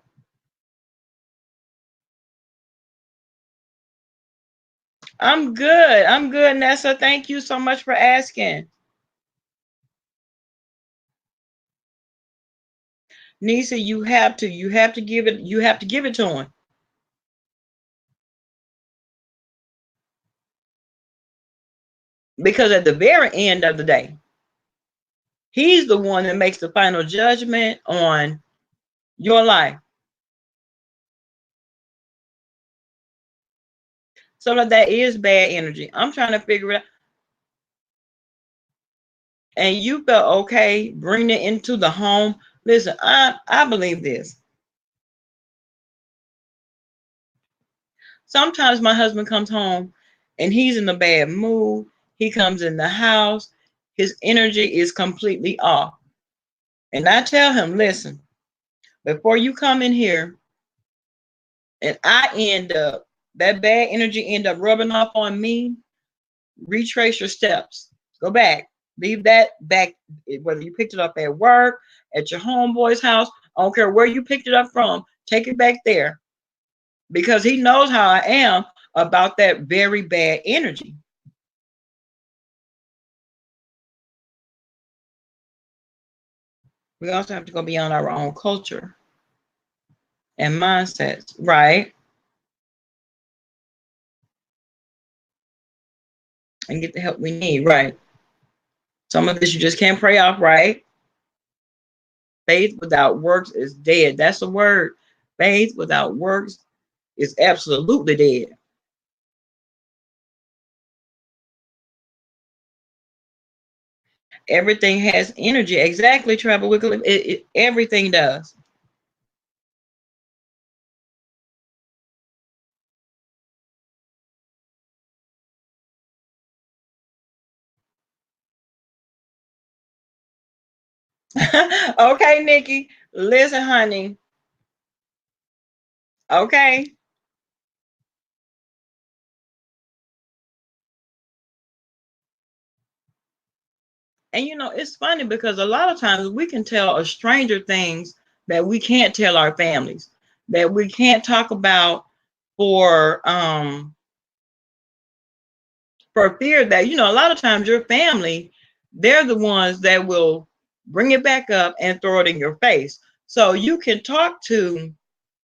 I'm good. I'm good, Nessa. Thank you so much for asking. Nisa, you have to give it to him. Because at the very end of the day, he's the one that makes the final judgment on your life. Some of that is bad energy. I'm trying to figure it out. And you felt okay bringing it into the home. Listen, I believe this. Sometimes my husband comes home and he's in a bad mood. He comes in the house, his energy is completely off. And I tell him, listen, before you come in here and that bad energy end up rubbing off on me, retrace your steps. Go back. Leave that back, whether you picked it up at work, at your homeboy's house. I don't care where you picked it up from. Take it back there. Because he knows how I am about that very bad energy. We also have to go beyond our own culture and mindsets, right? And get the help we need, right? Some of this you just can't pray off, right? Faith without works is dead. That's the word. Faith without works is absolutely dead. Everything has energy. Exactly, Trevor Wickle. Everything does. Okay, Nikki. Listen, honey. Okay. And it's funny because a lot of times we can tell a stranger things that we can't tell our families, that we can't talk about for fear that, a lot of times your family, they're the ones that will bring it back up and throw it in your face. So you can talk to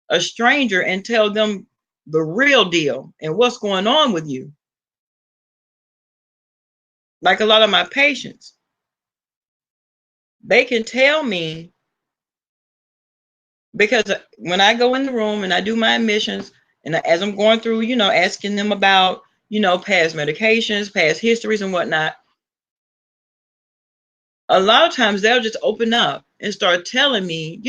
a stranger and tell them the real deal and what's going on with you. Like a lot of my patients, they can tell me, because when I go in the room and I do my admissions, and as I'm going through, asking them about, past medications, past histories and whatnot, a lot of times they'll just open up and start telling me,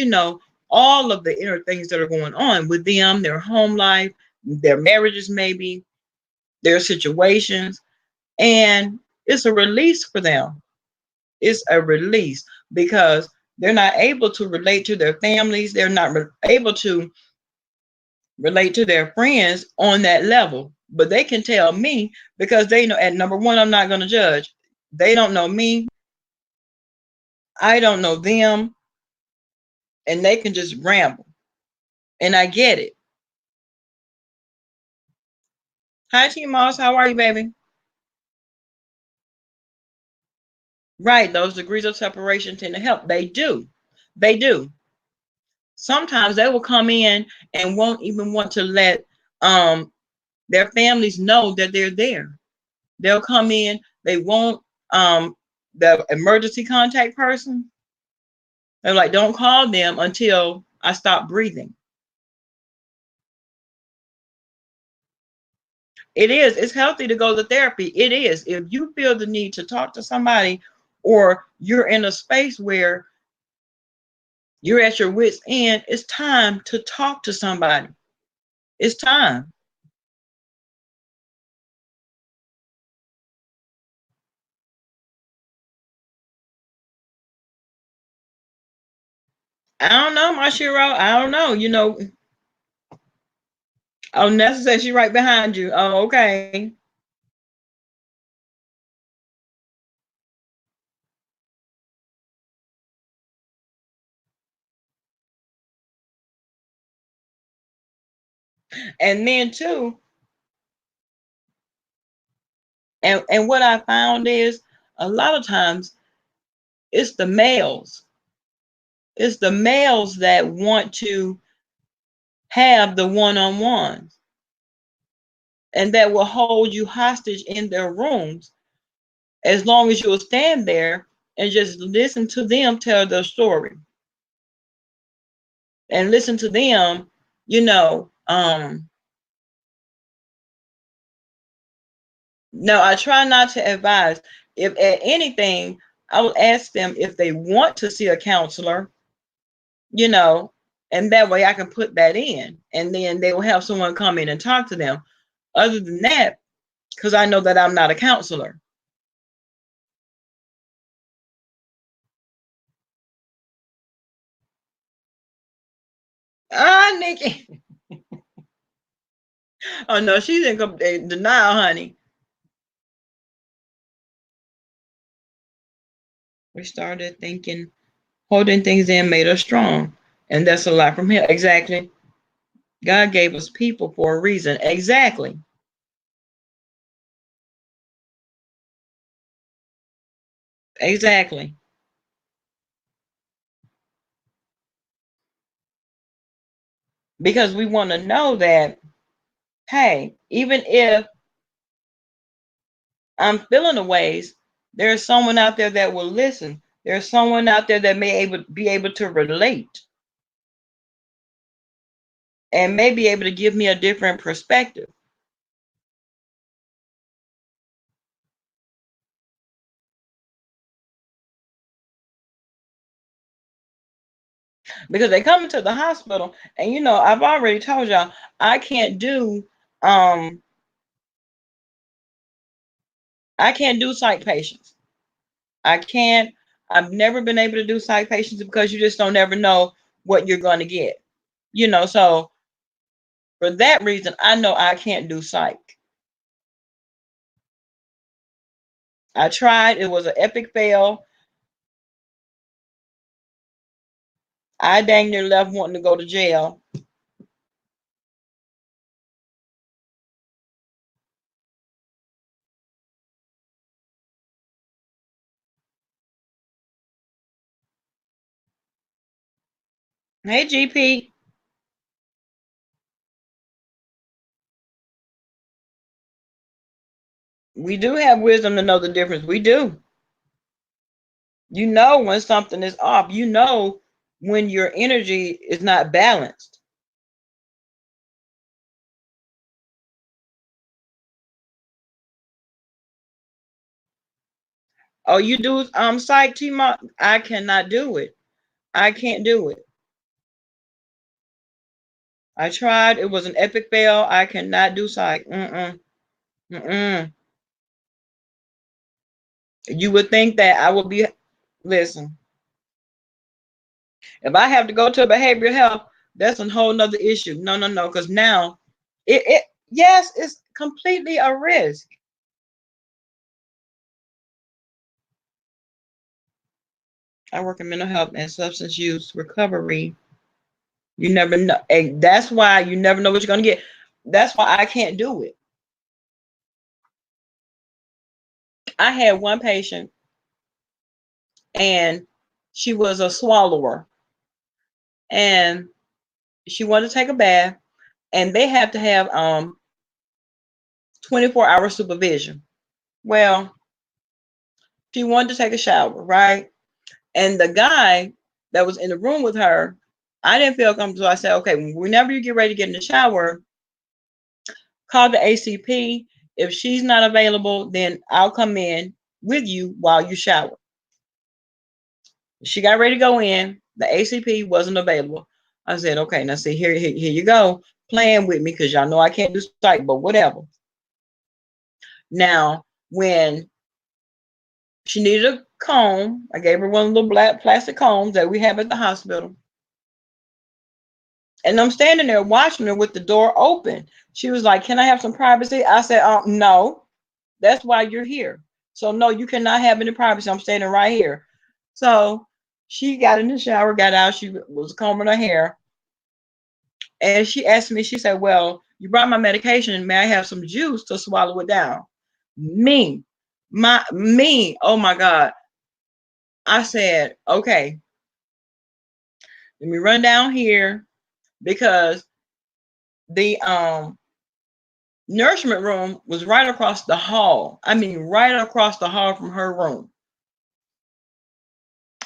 all of the inner things that are going on with them, their home life, their marriages, maybe their situations. And it's a release for them. It's a release because they're not able to relate to their families. They're not able to relate to their friends on that level. But they can tell me because they know, at number one, I'm not going to judge. They don't know me. I don't know them. And they can just ramble. And I get it. Hi, T Moss. How are you, baby? Right. Those degrees of separation tend to help. They do. They do. Sometimes they will come in and won't even want to let their families know that they're there. They'll come in. They won't, the emergency contact person, they're like, don't call them until I stop breathing. It is. It's healthy to go to therapy. It is. If you feel the need to talk to somebody, or you're in a space where you're at your wit's end, it's time to talk to somebody. It's time. I don't know, my Shiro. I don't know. Oh, Nessa says she's right behind you. Oh, okay. And then too, and what I found is a lot of times it's the males. It's the males that want to have the one-on-ones and that will hold you hostage in their rooms as long as you'll stand there and just listen to them tell their story and listen to them, you know, No, I try not to advise. If at anything, I will ask them if they want to see a counselor, you know, and that way I can put that in, and then they will have someone come in and talk to them. Other than that, because I know that I'm not a counselor. Ah, Nikki. Oh no, she's in denial, honey. We started thinking holding things in made us strong. And that's a lot from Him. Exactly. God gave us people for a reason. Exactly. Exactly. Because we want to know that, hey, even if I'm feeling the ways, there's someone out there that will listen. There's someone out there that may be able to relate and may be able to give me a different perspective. Because they come into the hospital, and I've already told y'all I can't do um I can't do psych patients. I can't. I've never been able to do psych patients because you just don't ever know what you're going to get. So for that reason, I know I can't do psych. I tried. It was an epic fail. I dang near left wanting to go to jail. Hey, GP. We do have wisdom to know the difference. We do. You know when something is off. You know when your energy is not balanced. Oh, you do psych, T-Mark? I cannot do it. I can't do it. I tried. It was an epic fail. I cannot do psych. Mm-mm. Mm-mm. You would think that I would be, listen, if I have to go to behavioral health, that's a whole nother issue. No, no, no, because now yes, it's completely a risk. I work in mental health and substance use recovery. You never know. And that's why you never know what you're going to get. That's why I can't do it. I had one patient, and she was a swallower, and she wanted to take a bath, and they have to have 24-hour supervision. Well, she wanted to take a shower, right? And the guy that was in the room with her, I didn't feel comfortable. So I said, okay, whenever you get ready to get in the shower, call the ACP. If she's not available, then I'll come in with you while you shower. She got ready to go in. The ACP wasn't available. I said, okay, now see, here you go, playing with me because y'all know I can't do psych, but whatever. Now, when she needed a comb, I gave her one of the little black plastic combs that we have at the hospital. And I'm standing there watching her with the door open. She was like, can I have some privacy? I said, no, that's why you're here. So no, you cannot have any privacy. I'm standing right here. So she got in the shower, got out. She was combing her hair. And she asked me, she said, well, you brought my medication. May I have some juice to swallow it down? Me, oh my God. I said, okay, let me run down here because the nourishment room was right across the hall. I mean, right across the hall from her room.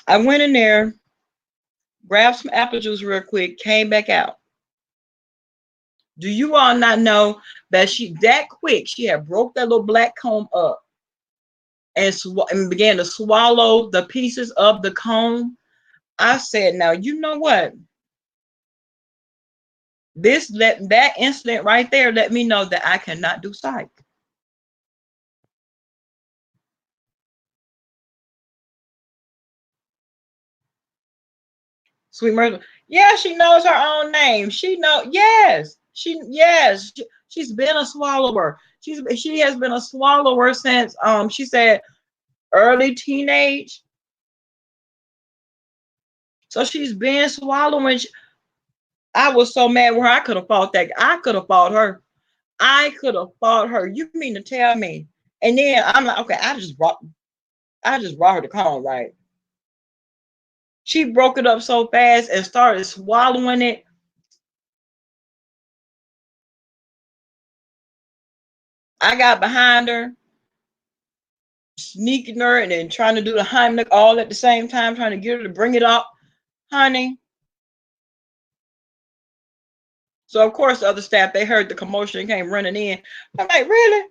I went in there, grabbed some apple juice real quick, came back out. Do you all not know that she that quick? She had broke that little black comb up and began to swallow the pieces of the comb. I said, now you know what? That incident right there let me know that I cannot do psych. Sweet Myrtle. Yeah, she knows her own name. She know. Yes, she's been a swallower. She has been a swallower since she said early teenage. So she's been swallowing. I was so mad with her. I could have fought that. I could have fought her. I could have fought her. You mean to tell me? And then I'm like, okay, I just brought her to calm, right? She broke it up so fast and started swallowing it. I got behind her, sneaking her and then trying to do the Heimlich all at the same time, trying to get her to bring it up, honey. So of course the other staff, they heard the commotion and came running in. I'm like, really?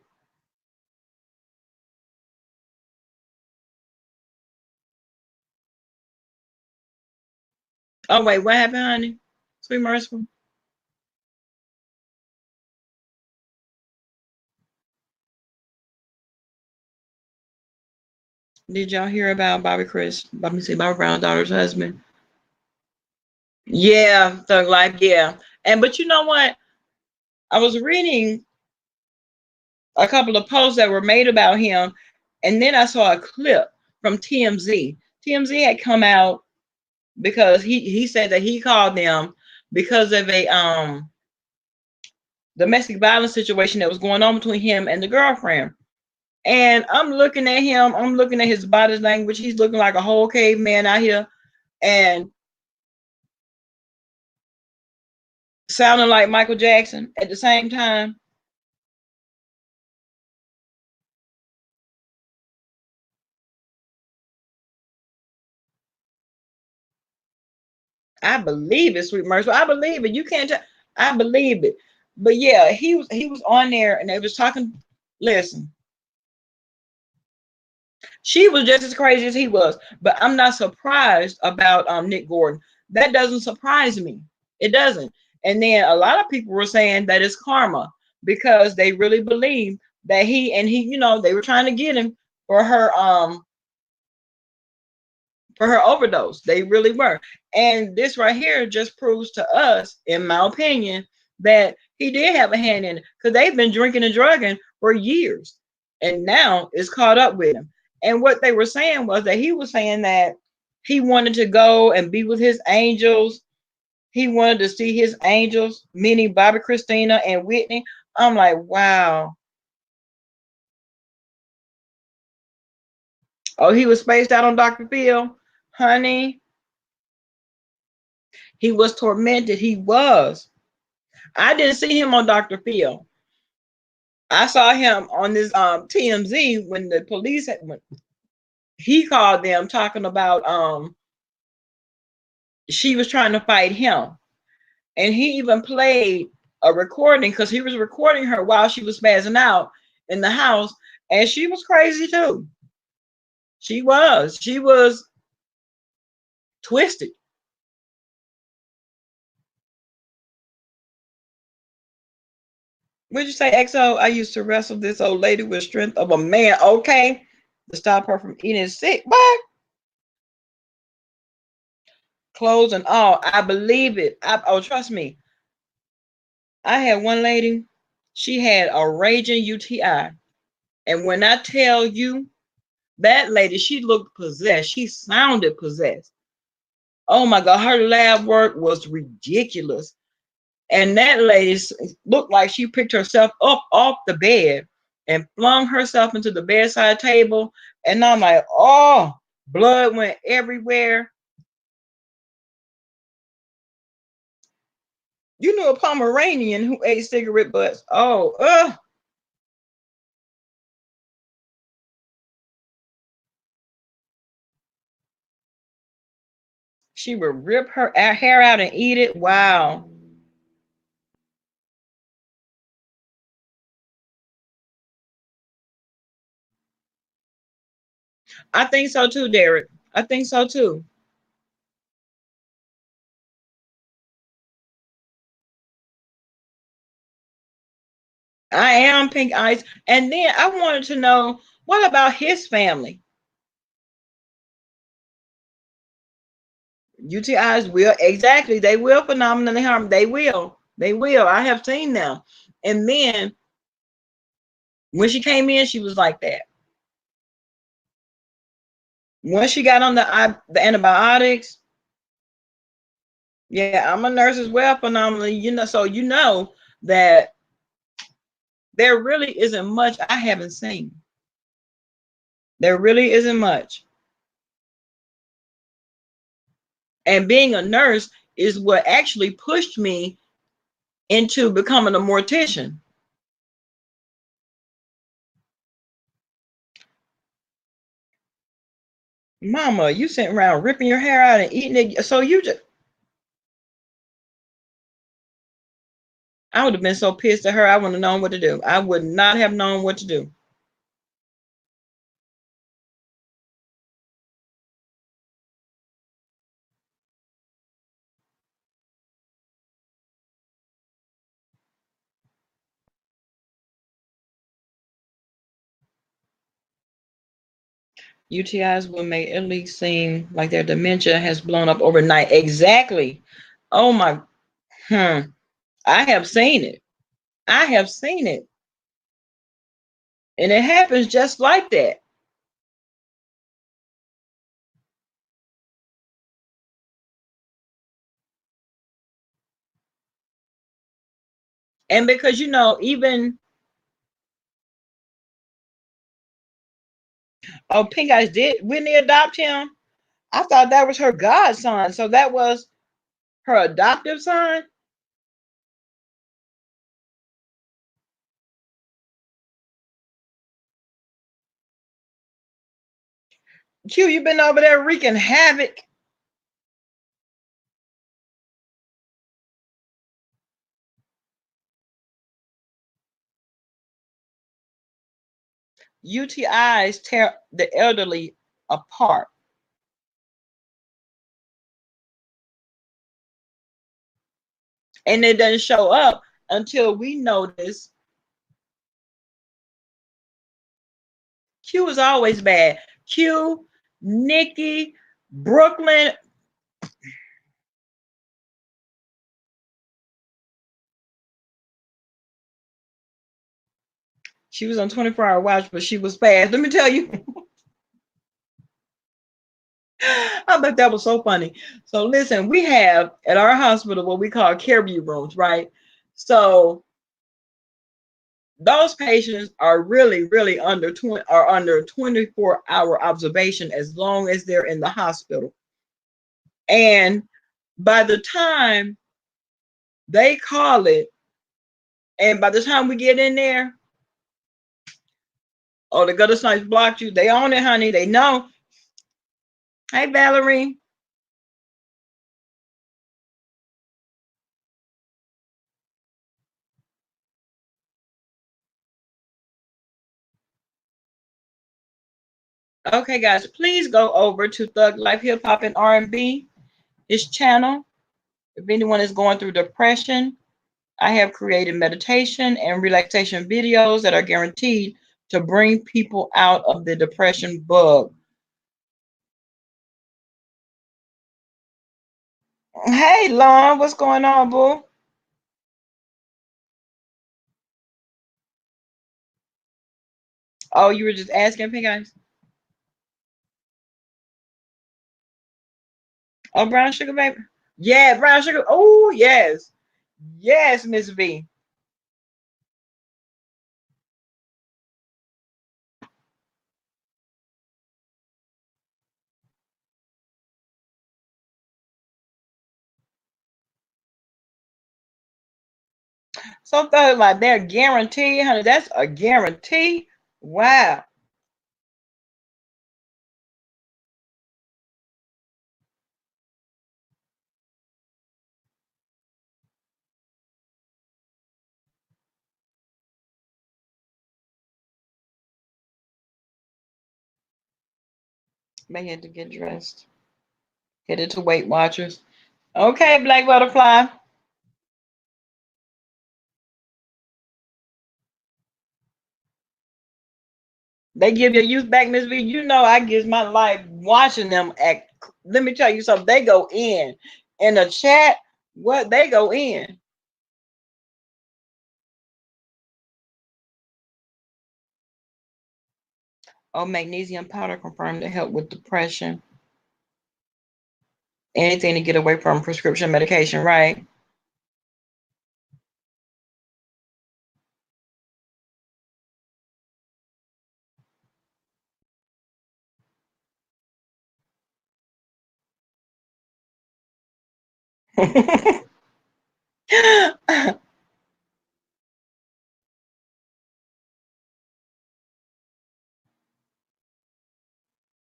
Oh wait, what happened, honey? Sweet merciful. Did y'all hear about Bobby Brown's daughter's husband? Yeah, Thug Life, yeah. And but you know what? I was reading a couple of posts that were made about him, and then I saw a clip from TMZ. TMZ had come out because he said that he called them because of a domestic violence situation that was going on between him and the girlfriend. And I'm looking at him, I'm looking at his body language. He's looking like a whole caveman out here and sounding like Michael Jackson at the same time. I believe it, Sweet Mercy. I believe it. You can't tell. I believe it. But yeah, he was on there and they was talking. Listen, she was just as crazy as he was, but I'm not surprised about Nick Gordon. That doesn't surprise me. It doesn't. And then a lot of people were saying that it's karma because they really believe that they were trying to get him for her overdose. They really were. And this right here just proves to us, in my opinion, that he did have a hand in it because they've been drinking and drugging for years. And now it's caught up with him. And what they were saying was that he was saying that he wanted to go and be with his angels. He wanted to see his angels, meaning Bobby, Christina, and Whitney. I'm like, wow. Oh, he was spaced out on Dr. Phil. Honey, he was tormented. He was. I didn't see him on Dr. Phil. I saw him on this TMZ when the police when he called them talking about she was trying to fight him. And he even played a recording because he was recording her while she was spazzing out in the house. And she was crazy too. She was twisted. Would you say, XO? I used to wrestle this old lady with strength of a man. Okay. To stop her from eating sick. What? Clothes and all. I believe it. Oh, trust me. I had one lady, she had a raging UTI. And when I tell you, that lady, she looked possessed. She sounded possessed. Oh my God, her lab work was ridiculous. And that lady looked like she picked herself up off the bed and flung herself into the bedside table. And I'm like, oh, blood went everywhere. You knew a Pomeranian who ate cigarette butts. Oh, she would rip her hair out and eat it. Wow. I think so too, Derek. I think so too. I am Pink Ice. And then I wanted to know, what about his family? UTIs will, exactly. They will phenomenally harm. They will. They will. I have seen them. And then when she came in, she was like that. Once she got on the antibiotics, yeah, I'm a nurse as well, phenomenally. So you know that there really isn't much I haven't seen. There really isn't much. And being a nurse is what actually pushed me into becoming a mortician. Mama, you sitting around ripping your hair out and eating it. So you just, I would have been so pissed at her. I wouldn't have known what to do. I would not have known what to do. UTIs will make at least seem like their dementia has blown up overnight. Exactly. Oh my, I have seen it. I have seen it. And it happens just like that. And because, even, oh, Pink Eyes did, when they adopt him, I thought that was her godson. So that was her adoptive son. Q, you been over there wreaking havoc. UTIs tear the elderly apart. And it doesn't show up until we notice. Q is always bad. Q, Nikki, Brooklyn. She was on 24-hour watch, but she was fast. Let me tell you. I bet that was so funny. So listen, we have at our hospital what we call care view rooms, right? So those patients are really, really under 24-hour observation as long as they're in the hospital. And by the time they call it, and by the time we get in there, oh, the gutter snipes blocked you. They own it, honey. They know. Hey, Valerie. Okay, guys, please go over to Thug Life Hip Hop and R&B, his channel. If anyone is going through depression, I have created meditation and relaxation videos that are guaranteed to bring people out of the depression bug. Hey, Lon, what's going on, boo? Oh, you were just asking, Pink Eyes? Oh, brown sugar, baby? Yeah, brown sugar. Oh, yes. Yes, Miss V. So thought like they're guaranteed, honey. That's a guarantee. Wow. May had to get dressed. Headed to Weight Watchers. Okay, Black Butterfly. They give your youth back, Miss V. You know I give my life watching them act. Let me tell you something. They go in the chat. What they go in. Oh, magnesium powder confirmed to help with depression. Anything to get away from prescription medication, right?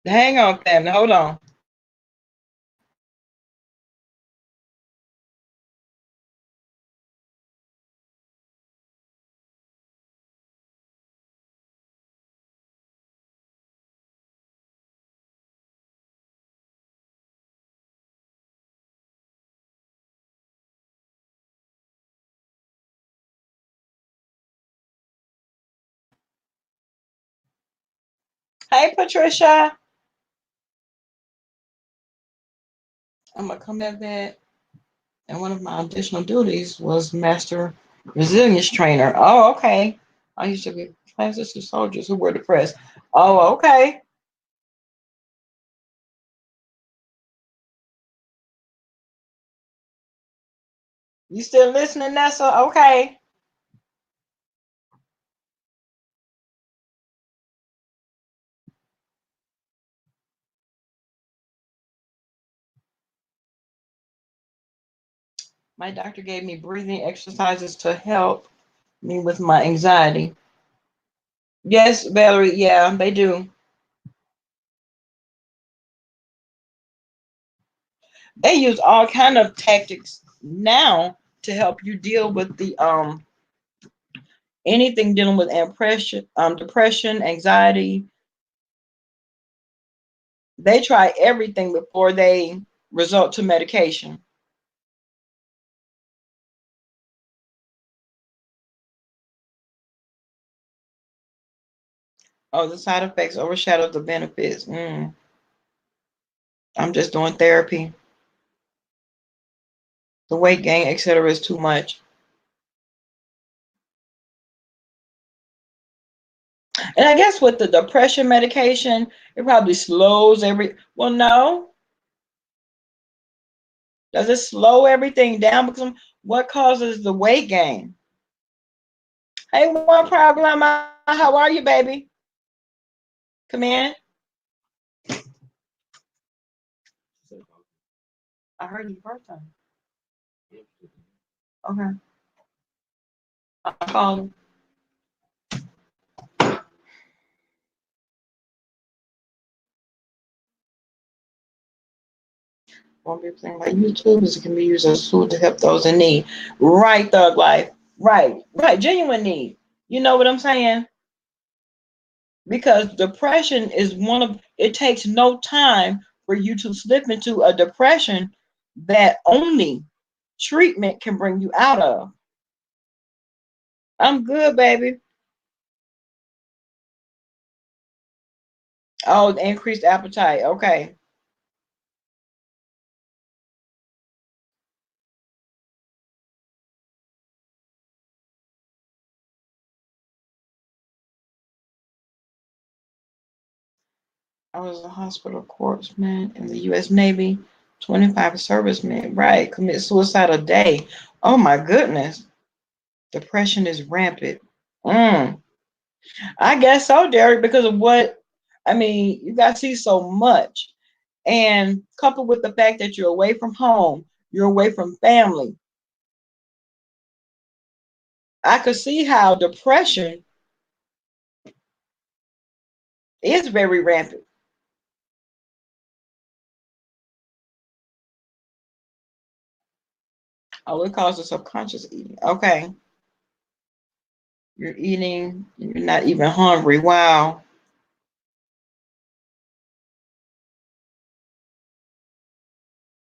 Hang on, family. Hold on. Hey, Patricia. I'm gonna come at that. And one of my additional duties was master resilience trainer. Oh, okay. I used to give classes to soldiers who were depressed. Oh, okay. You still listening, Nessa? Okay. My doctor gave me breathing exercises to help me with my anxiety. Yes, Valerie. Yeah, they do. They use all kind of tactics now to help you deal with the anything dealing with depression, anxiety. They try everything before they resort to medication. Oh, the side effects overshadow the benefits. I'm just doing therapy. The weight gain, etc., is too much. And I guess with the depression medication, it probably slows well, no. Does it slow everything down? Because what causes the weight gain? Hey, one problem. How are you, baby? Come in. I heard his birthday. Okay. I called him. Won't be playing like YouTube is it can be used as a tool to help those in need. Right, Thug Life. Right. Right. Genuine need. You know what I'm saying? Because depression is it takes no time for you to slip into a depression that only treatment can bring you out of. I'm good, baby. Oh, increased appetite. Okay. I was a hospital corpsman in the U.S. Navy. 25 servicemen, right, commit suicide a day. Oh my goodness. Depression is rampant. Mm. I guess so, Derek, because of what I mean, you got to see so much. And coupled with the fact that you're away from home, you're away from family, I could see how depression is very rampant. Oh, it causes subconscious eating. Okay. You're eating, you're not even hungry. Wow.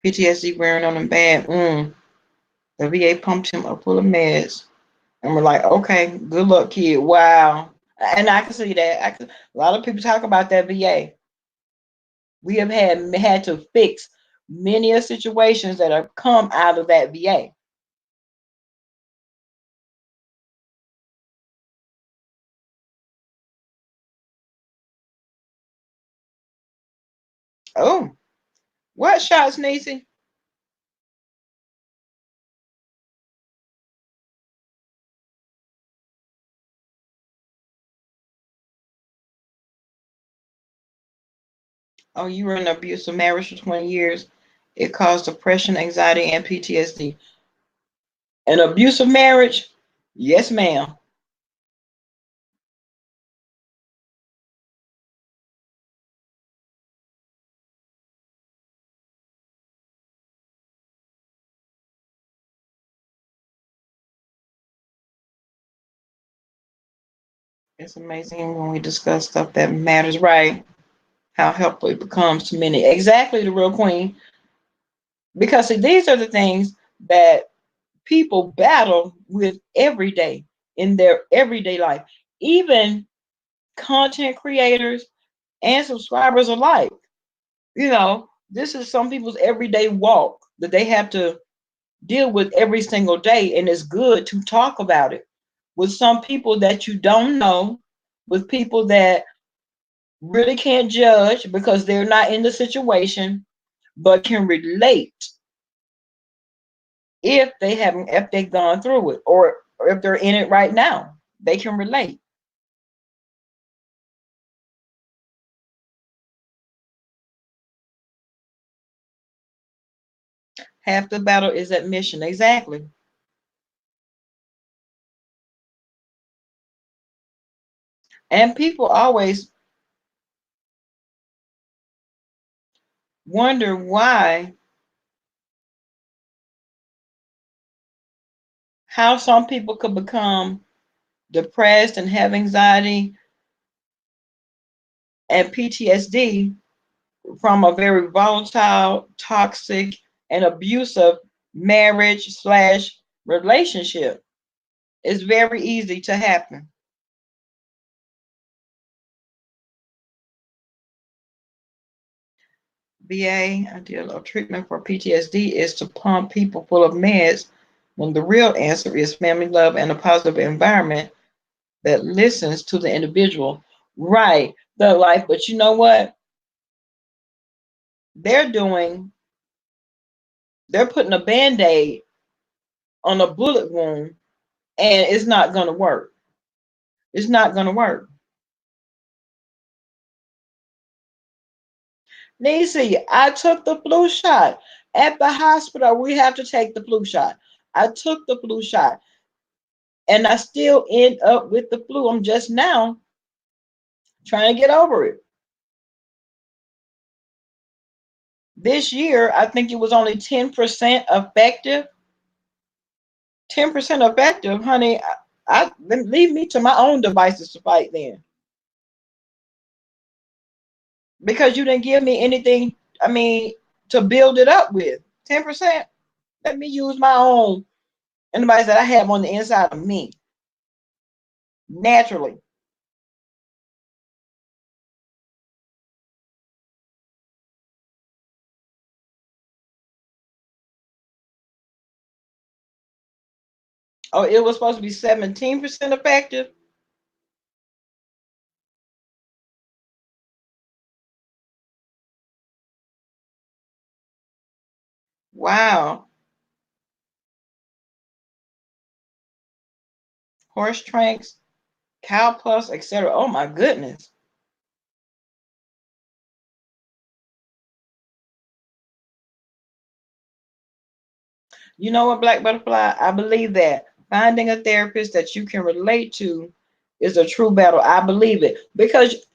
PTSD wearing on him bad. The VA pumped him up full of meds. And we're like, okay, good luck, kid. Wow. And I can see that. A lot of people talk about that VA. We have had to fix many of situations that have come out of that VA. Oh, what shots, Niecy? Oh, you were in an abusive marriage for 20 years. It caused depression, anxiety, and PTSD. An abusive marriage? Yes, ma'am. It's amazing when we discuss stuff that matters, right? How helpful it becomes to many. Exactly, the real queen. Because see, these are the things that people battle with every day in their everyday life, even content creators and subscribers alike. You know, this is some people's everyday walk that they have to deal with every single day, and it's good to talk about it with some people that you don't know, with people that really can't judge because they're not in the situation, but can relate if they've gone through it, or if they're in it right now, they can relate. Half the battle is admission. Exactly. And people always wonder how some people could become depressed and have anxiety and PTSD from a very volatile, toxic, and abusive marriage slash relationship. It's very easy to happen. VA, ideal of treatment for PTSD, is to pump people full of meds when the real answer is family love and a positive environment that listens to the individual. Right, the life. But you know what? They're doing, they're putting a band aid on a bullet wound, and it's not going to work. It's not going to work. Nisi, I took the flu shot. At the hospital, we have to take the flu shot. I took the flu shot and I still end up with the flu. I'm just now trying to get over it. This year, I think it was only 10% effective. 10% effective, honey. Leave me to my own devices to fight then. Because you didn't give me anything, I mean, to build it up with. 10%. Let me use my own antibodies that I have on the inside of me naturally. Oh, it was supposed to be 17% effective. Wow. Horse tranks, cow plus, etc. Oh my goodness. You know what, Black Butterfly? I believe that finding a therapist that you can relate to is a true battle. I believe it because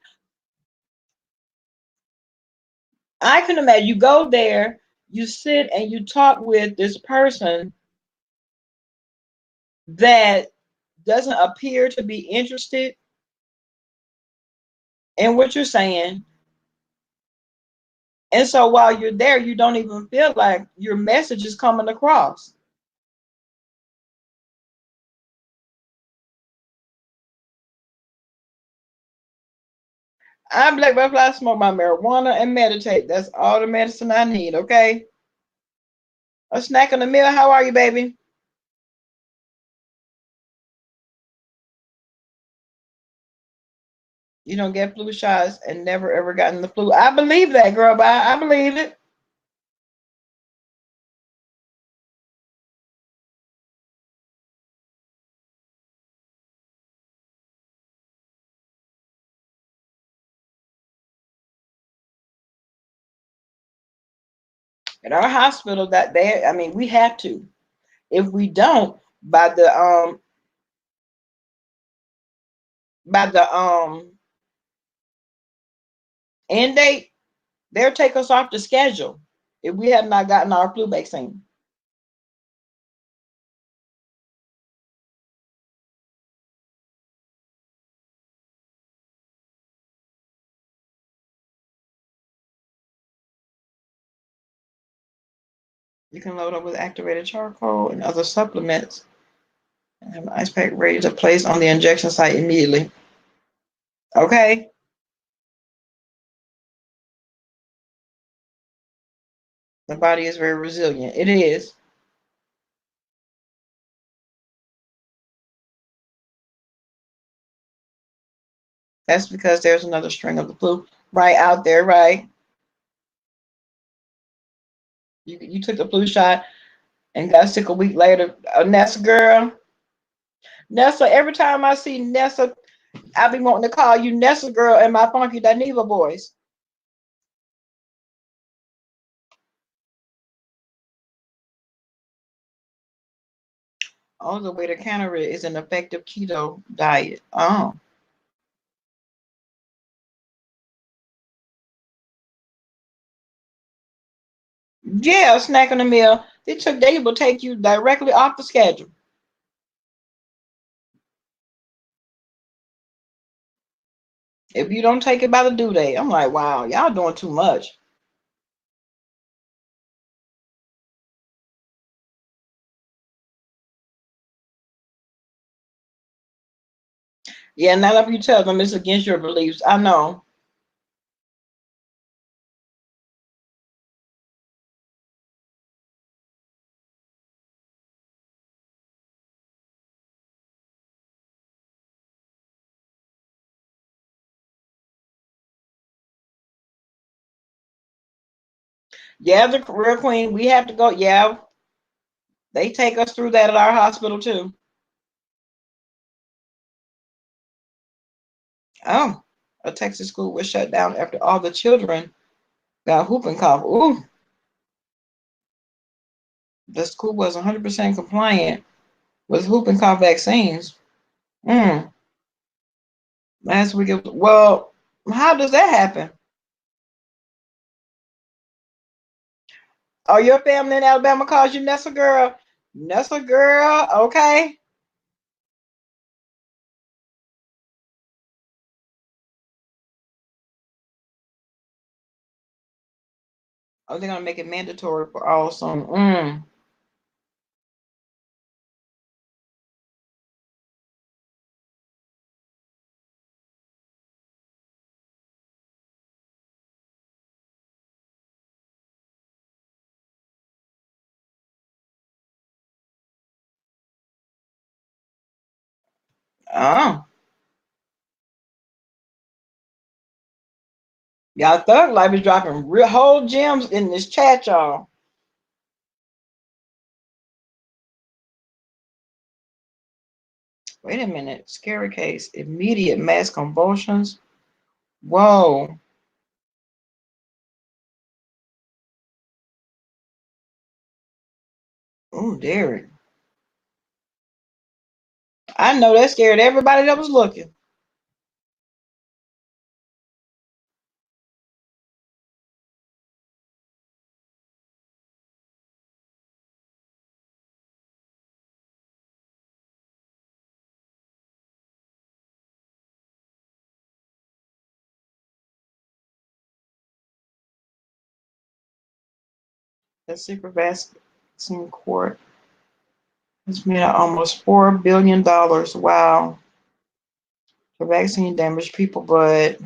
I can imagine you go there, you sit and you talk with this person that doesn't appear to be interested in what you're saying, And so while you're there, you don't even feel like your message is coming across. I'm Black Butterfly, I smoke my marijuana and meditate. That's all the medicine I need, okay? A snack in the meal. How are you, baby? You don't get flu shots and never ever gotten the flu. I believe that, girl, but I believe it. At our hospital, that they, I mean, we have to. If we don't, by the end date, they'll take us off the schedule if we have not gotten our flu vaccine. You can load up with activated charcoal and other supplements and have an ice pack ready to place on the injection site immediately. Okay. The body is very resilient. It is. That's because there's another string of the flu right out there, right? You took the flu shot and got sick a week later. Nessa girl. Nessa, every time I see Nessa, I be wanting to call you Nessa girl and my Funky Dineva voice. Oh, the way to counter it is an effective keto diet. Oh. Yeah, snack on the meal. They will take you directly off the schedule. If you don't take it by the due date. I'm like, wow, y'all doing too much. Yeah, not if you tell them it's against your beliefs. I know. Yeah, the career queen, we have to go. Yeah, they take us through that at our hospital too. Oh, a Texas school was shut down after all the children got whooping cough. Ooh, the school was 100% compliant with whooping cough vaccines. Mm, last week, well, how does that happen? Oh, your family in Alabama calls you Nessa girl. Nessa girl, okay. Oh, they're gonna make it mandatory for all some. Oh, y'all thug life is dropping real whole gems in this chat, y'all. Wait a minute. Scary case. Immediate mass convulsions. Whoa. Oh, Derek. I know that scared everybody that was looking. The secret vaccine court has made almost $4 billion. Wow. The vaccine damaged people, but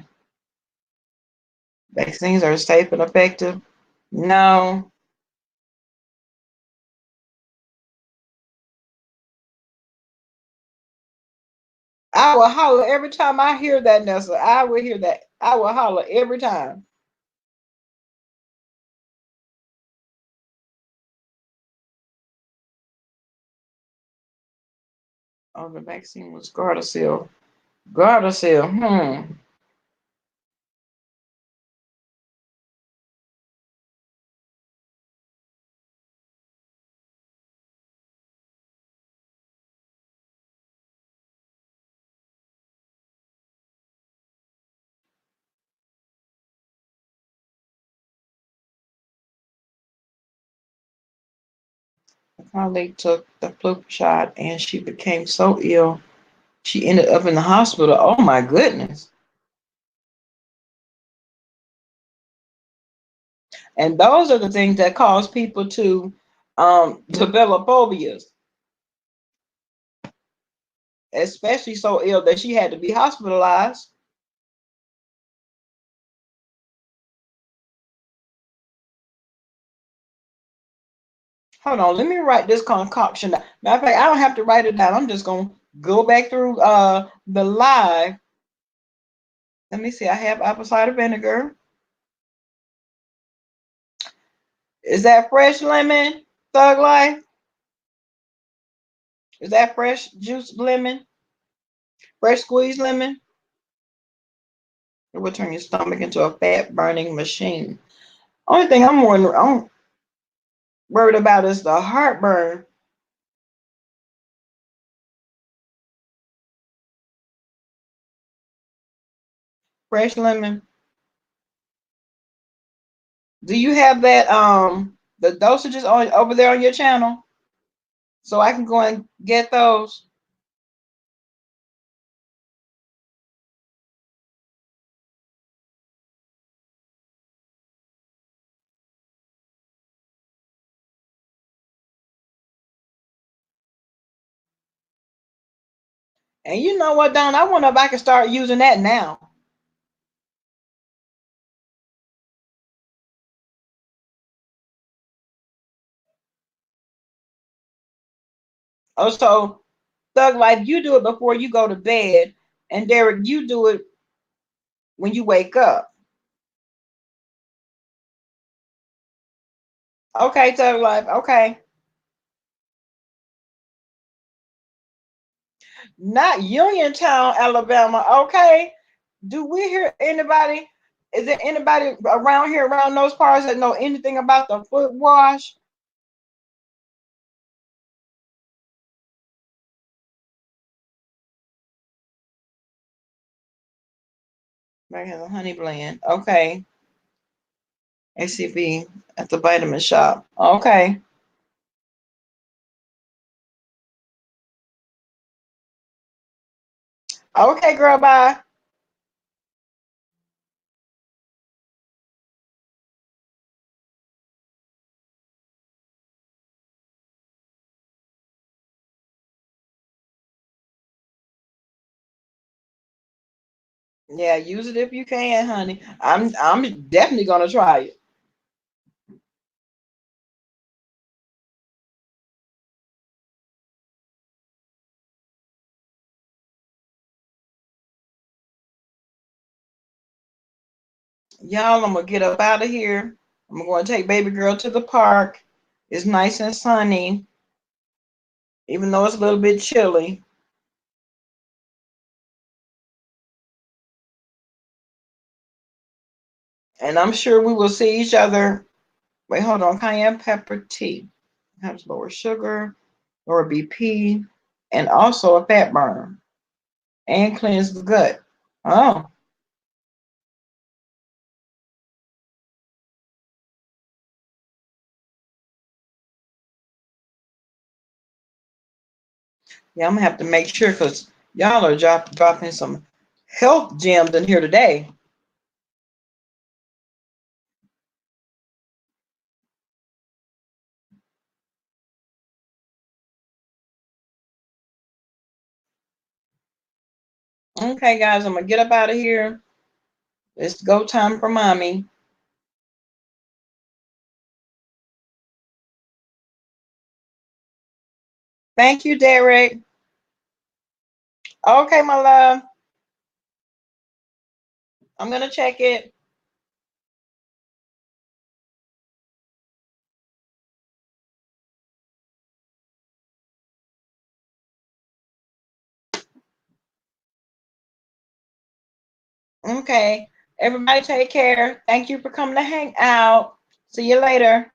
vaccines are safe and effective. No. I will holler every time I hear that, Nessa. I will hear that. I will holler every time. Oh, the vaccine was Gardasil. Gardasil. A colleague took the flu shot and she became so ill she ended up in the hospital. Oh my goodness. And those are the things that cause people to develop phobias, especially so ill that she had to be hospitalized. Hold on, let me write this concoction down. Matter of fact, I don't have to write it down. I'm just gonna go back through the live. Let me see. I have apple cider vinegar. Is that fresh lemon, Thug Life? Is that fresh juice lemon? Fresh squeezed lemon? It will turn your stomach into a fat burning machine. Only thing I'm worried about is the heartburn. Fresh lemon. Do you have that the dosages on over there on your channel? So I can go and get those. And you know what, Don? I wonder if I can start using that now. Oh, so Thug Life, you do it before you go to bed, and Derek, you do it when you wake up. Okay, Thug Life. Okay. Not Uniontown, Alabama. Okay. Do we hear anybody? Is there anybody around here, around those parts, that know anything about the foot wash? Right, has a honey blend. Okay. ACV at the vitamin shop. Okay. Okay, girl, bye. Yeah, use it if you can, honey. I'm definitely gonna try it. Y'all, I'm gonna get up out of here. I'm going to take baby girl to the park. It's nice and sunny, even though it's a little bit chilly. And I'm sure we will see each other. Wait, hold on. Cayenne pepper tea has lower sugar, lower BP, and also a fat burner and cleanse the gut. Oh, yeah, I'm gonna have to make sure because y'all are dropping some health gems in here today. Okay, guys, I'm gonna get up out of here. It's go time for mommy. Thank you, Derek. Okay, my love. I'm gonna check it. Okay. Everybody take care. Thank you for coming to hang out. See you later.